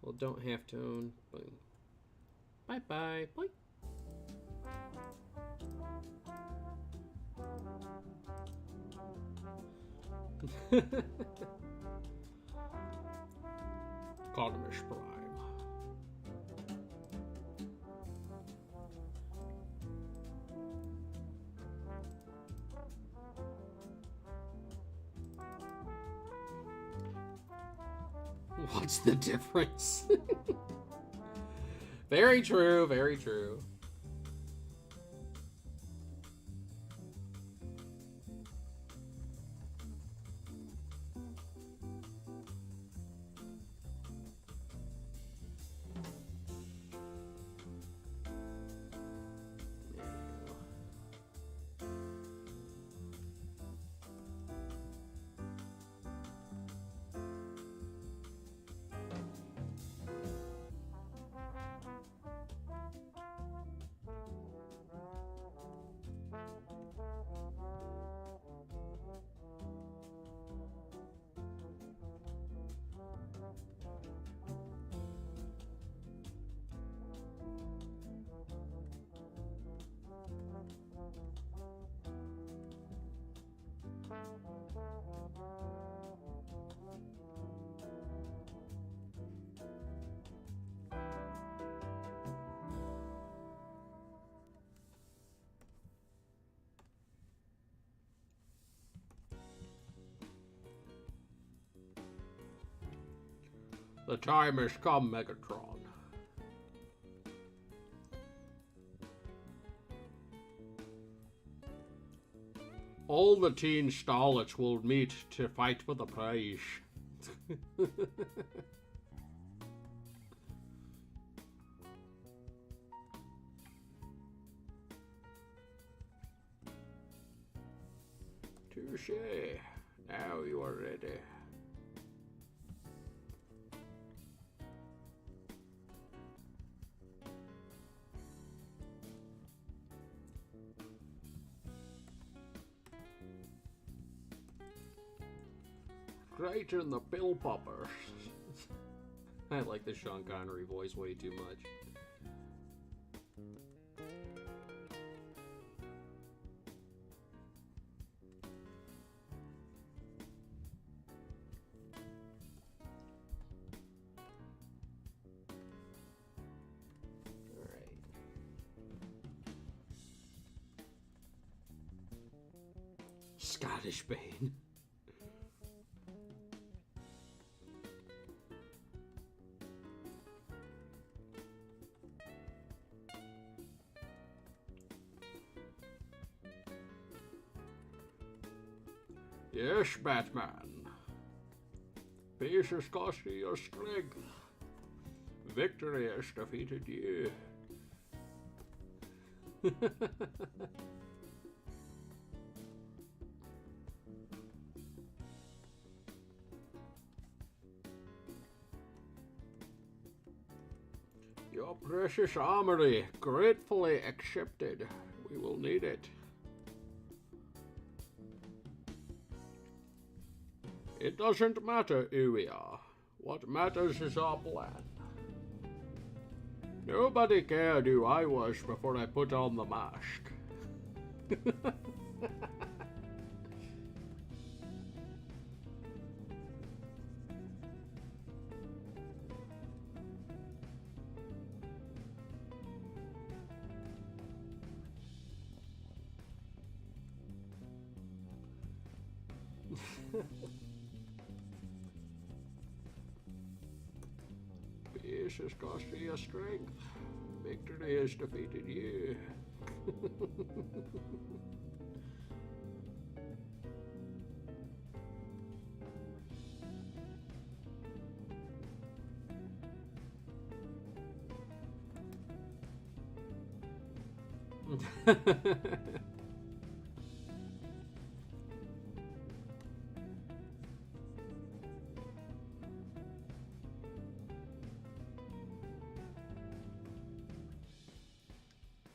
Well, don't have tone. Boom. Bye-bye. Boing. Economist Prime. What's the difference? Very true, very true. The time has come, Megatron. All the teen starlets will meet to fight for the prize. Touche. Now you are ready. Right in the pill poppers. I like the Sean Connery voice way too much. Alright. Scottish Bane. Yes, Batman. Peace has cost you your strength. Victory has defeated you. Your precious armory, gratefully accepted. We will need it. It doesn't matter who we are. What matters is our plan. Nobody cared who I was before I put on the mask. Peace has cost you your strength. Victory has defeated you.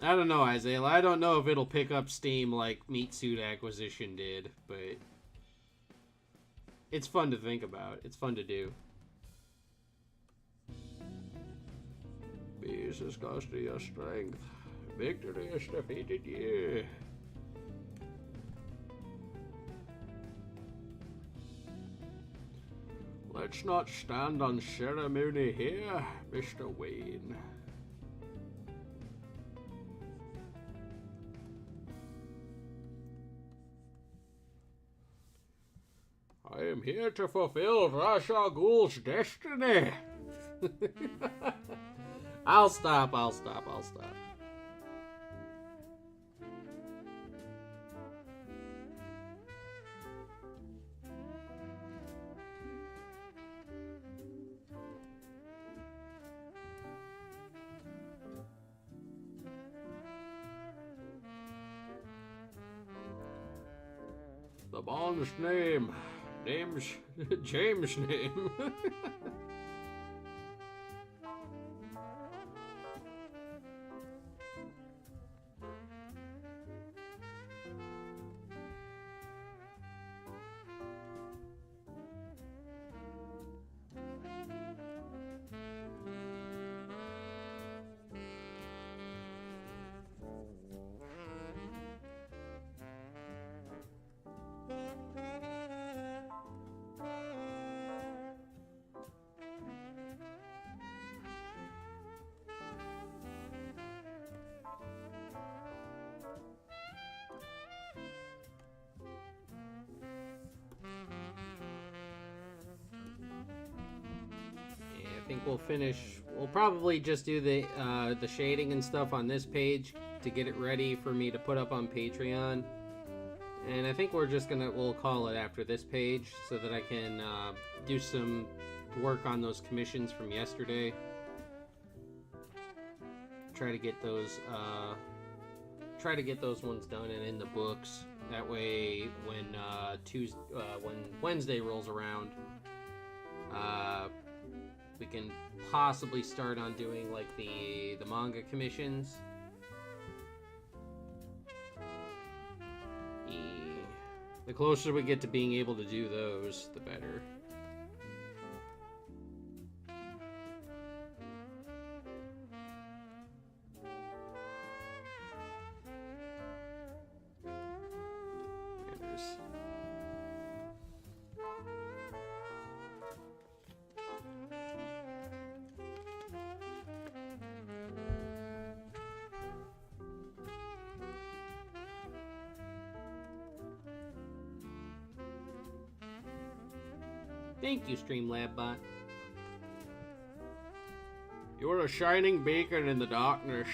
I don't know, Isaiah. I don't know if it'll pick up steam like Meat Suit Acquisition did, but it's fun to think about. It's fun to do. Peace is cost to your strength. Victory has defeated you. Let's not stand on ceremony here, Mr. Wayne. I am here to fulfill Ra's al Ghul's destiny. I'll stop. The Bond's name's James' name. I think we'll finish. We'll probably just do the shading and stuff on this page to get it ready for me to put up on Patreon. And I think we'll call it after this page so that I can do some work on those commissions from yesterday. Try to get those ones done and in the books. That way, when Wednesday rolls around, we can possibly start on doing like the manga commissions. The closer we get to being able to do those, the better. Thank you, Streamlab Bot. You're a shining beacon in the darkness.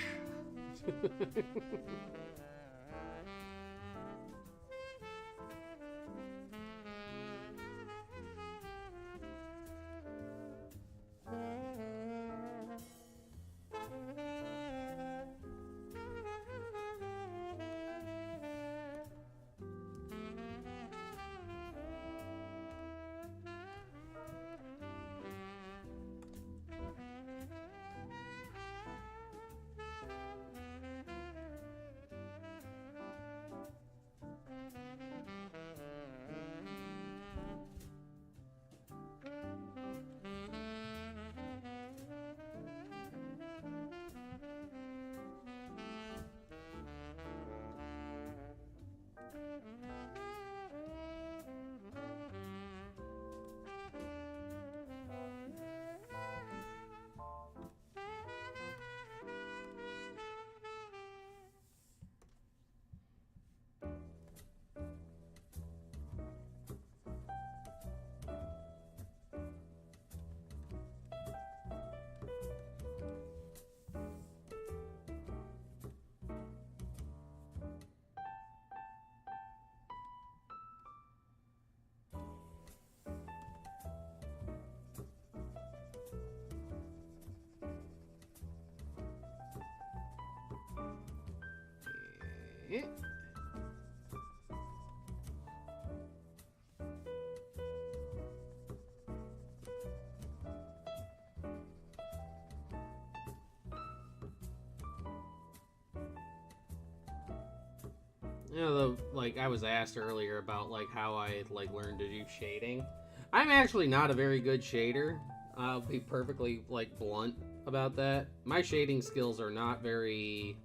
You know, like I was asked earlier about like how I like learned to do shading. I'm actually not a very good shader. I'll be perfectly like blunt about that. My shading skills are not very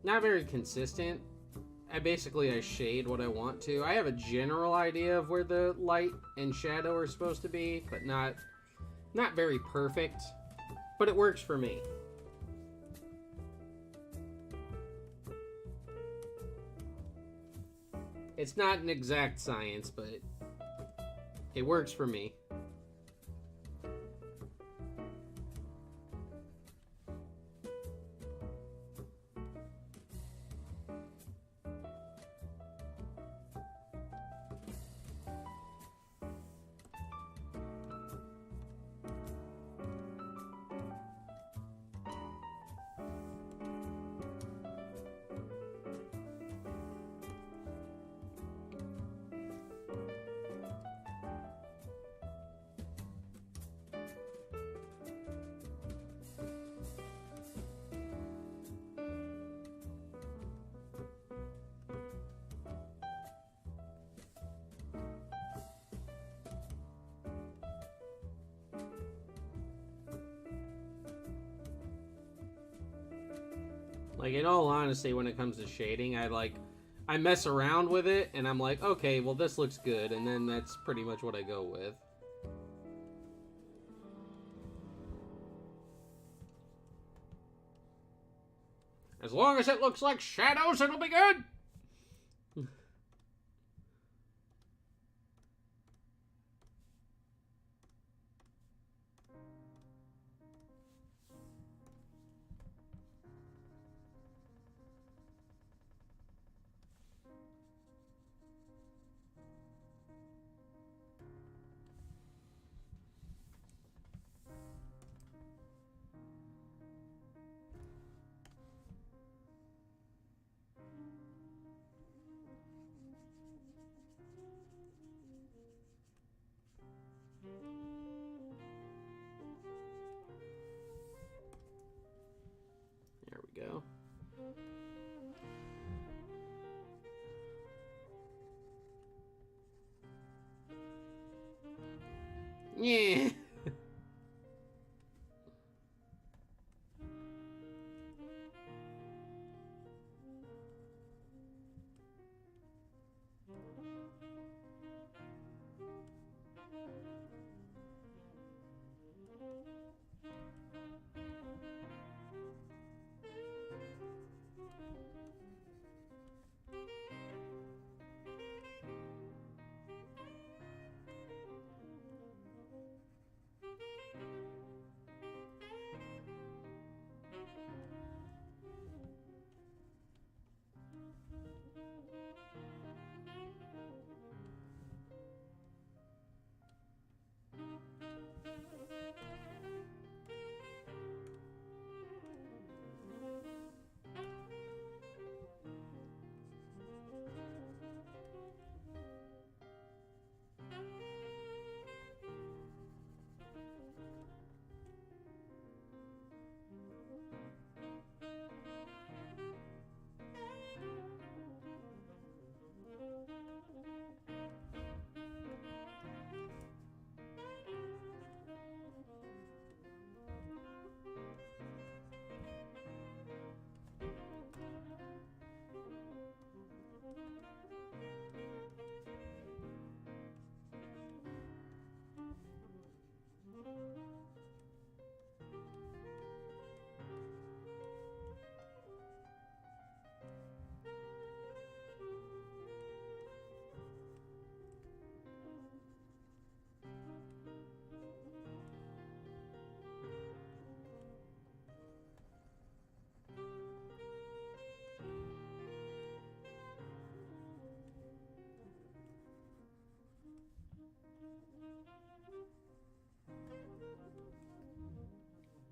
consistent. I shade what I want to. I have a general idea of where the light and shadow are supposed to be, but not very perfect. But it works for me. It's not an exact science, but it works for me. Like, in all honesty, when it comes to shading, I mess around with it, and I'm like, okay, well, this looks good, and then that's pretty much what I go with. As long as it looks like shadows, it'll be good! There we go. Yeah.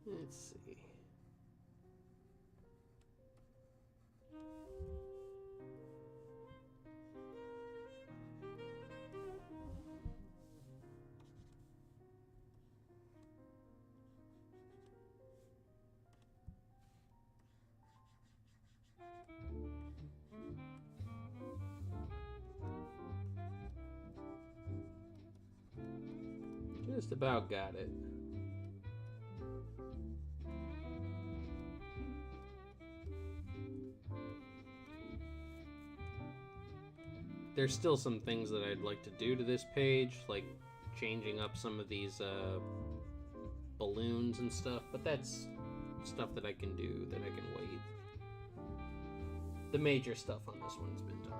Let's see. Just about got it. There's still some things that I'd like to do to this page, like changing up some of these balloons and stuff, but that's stuff that I can do, that I can wait. The major stuff on this one's been done.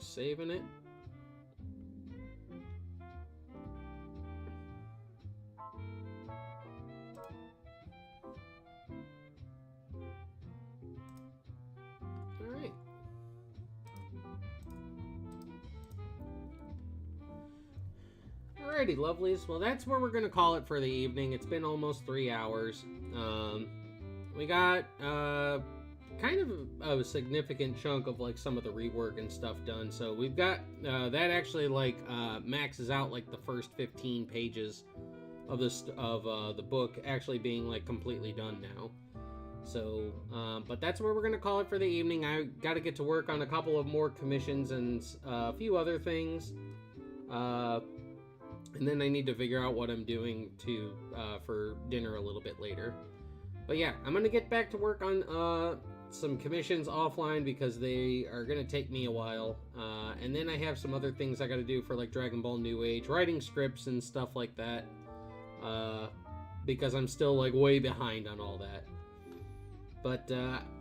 Saving it. Alright. Alrighty, lovelies. Well, that's where we're going to call it for the evening. It's been almost 3 hours. We got kind of a significant chunk of like some of the rework and stuff done, so we've got that actually like maxes out like the first 15 pages of the book actually being like completely done now. So but that's where we're gonna call it for the evening. I got to get to work on a couple of more commissions and a few other things, and then I need to figure out what I'm doing to for dinner a little bit later. But yeah, I'm gonna get back to work on some commissions offline because they are going to take me a while, and then I have some other things I got to do for like Dragon Ball New Age, writing scripts and stuff like that, because I'm still like way behind on all that. But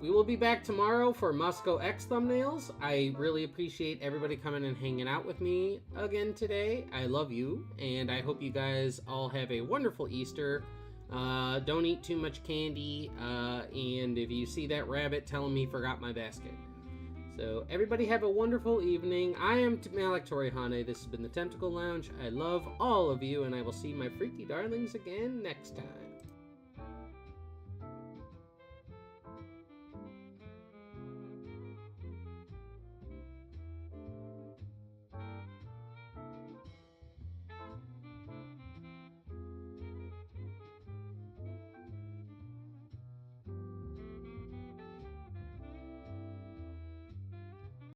we will be back tomorrow for Moscow X thumbnails. I really appreciate everybody coming and hanging out with me again today. I love you, and I hope you guys all have a wonderful Easter. Don't eat too much candy, and if you see that rabbit, tell him he forgot my basket. So, everybody have a wonderful evening. I am Malik Torihane. This has been the Tentacle Lounge. I love all of you, and I will see my freaky darlings again next time.